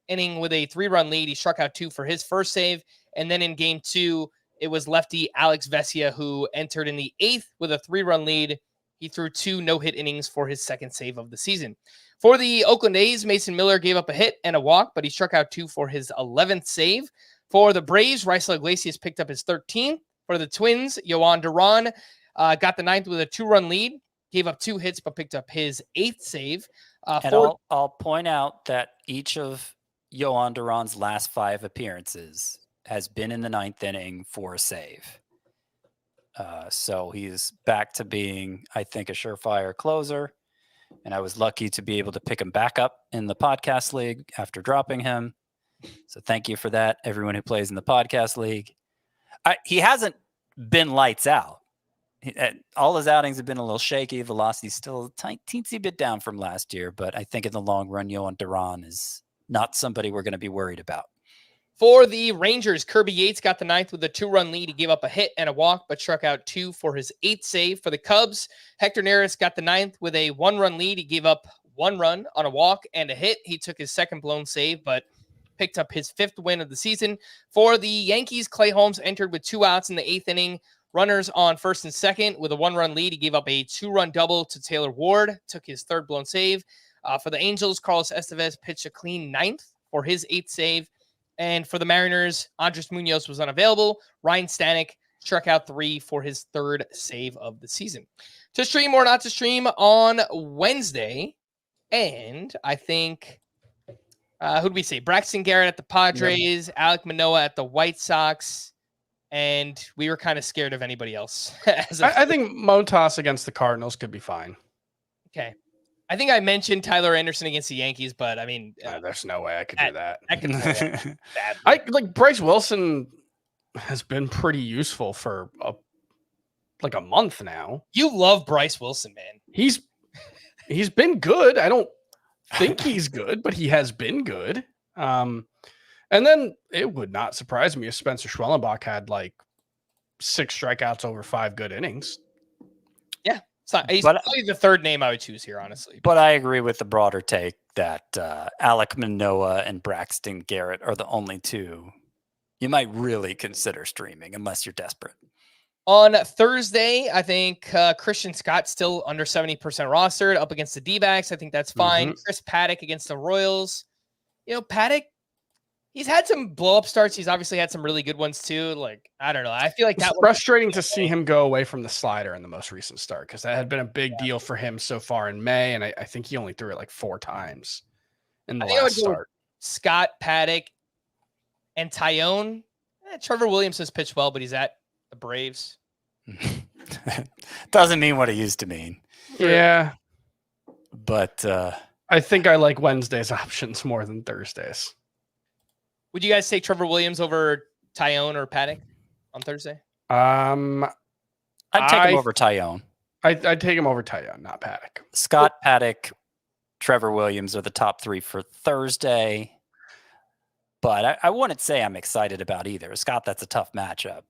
inning with a 3-run lead. He struck out 2 for his first save. And then in game 2, it was lefty Alex Vesia who entered in the 8th with a 3-run lead. He threw 2 no-hit innings for his second save of the season. For the Oakland A's, Mason Miller gave up a hit and a walk, but he struck out 2 for his 11th save. For the Braves, Raisel Iglesias picked up his 13th. For the Twins, Yohan Duran got the 9th with a 2-run lead. Gave up 2 hits, but picked up his 8th save. I'll point out that each of Yohan Duran's last 5 appearances has been in the 9th inning for a save. So he's back to being, I think, a surefire closer. And I was lucky to be able to pick him back up in the podcast league after dropping him. So thank you for that, everyone who plays in the podcast league. He hasn't been lights out. All his outings have been a little shaky. Velocity's still a teensy bit down from last year, but I think in the long run, Yohan Duran is not somebody we're going to be worried about. For the Rangers, Kirby Yates got the 9th with a 2-run lead. He gave up a hit and a walk, but struck out 2 for his 8th save. For the Cubs, Hector Neris got the 9th with a 1-run lead. He gave up 1 run on a walk and a hit. He took his second blown save, but picked up his 5th win of the season. For the Yankees, Clay Holmes entered with 2 outs in the 8th inning. Runners on first and second with a 1-run lead. He gave up a 2-run double to Taylor Ward, took his 3rd blown save. For the Angels, Carlos Estevez pitched a clean 9th for his 8th save. And for the Mariners, Andres Munoz was unavailable. Ryan Stanek struck out 3 for his 3rd save of the season. To stream or not to stream on Wednesday, and I think, who did we say? Braxton Garrett at the Padres, Alek Manoah at the White Sox, and we were kind of scared of anybody else. I think Montas against the Cardinals could be fine. Okay. I think I mentioned Tyler Anderson against the Yankees, but I mean, there's no way I could do that. I could do that badly. I like Bryce Wilson has been pretty useful for a month now. You love Bryce Wilson, man. He's been good. I don't think he's good, but he has been good. And then it would not surprise me if Spencer Schwellenbach had like 6 strikeouts over 5 good innings. Yeah. He's probably the 3rd name I would choose here, honestly. But I agree with the broader take that Alek Manoah and Braxton Garrett are the only 2 you might really consider streaming unless you're desperate. On Thursday, I think Christian Scott's still under 70% rostered up against the D-backs. I think that's fine. Chris Paddock against the Royals. You know, Paddock, he's had some blow-up starts. He's obviously had some really good ones too. Like, I don't know. I feel like it's frustrating to see him go away from the slider in the most recent start because that had been a big deal for him so far in May, and I think he only threw it like 4 times in the last start. Scott, Paddock, and Tyone. Trevor Williams has pitched well, but he's at the Braves. Doesn't mean what it used to mean. Yeah. But I think I like Wednesday's options more than Thursday's. Would you guys take Trevor Williams over Tyone or Paddock on Thursday? I'd take him over Tyone. I'd take him over Tyone, not Paddock. Scott, Paddock, Trevor Williams are the top 3 for Thursday. But I wouldn't say I'm excited about either. Scott, that's a tough matchup.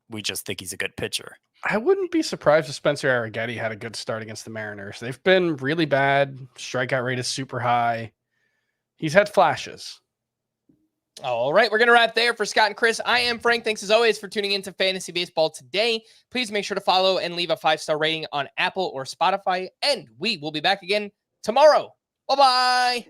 We just think he's a good pitcher. I wouldn't be surprised if Spencer Arrighetti had a good start against the Mariners. They've been really bad. Strikeout rate is super high. He's had flashes. All right, we're going to wrap there for Scott and Chris. I am Frank. Thanks as always for tuning into Fantasy Baseball today. Please make sure to follow and leave a 5-star rating on Apple or Spotify. And we will be back again tomorrow. Bye-bye.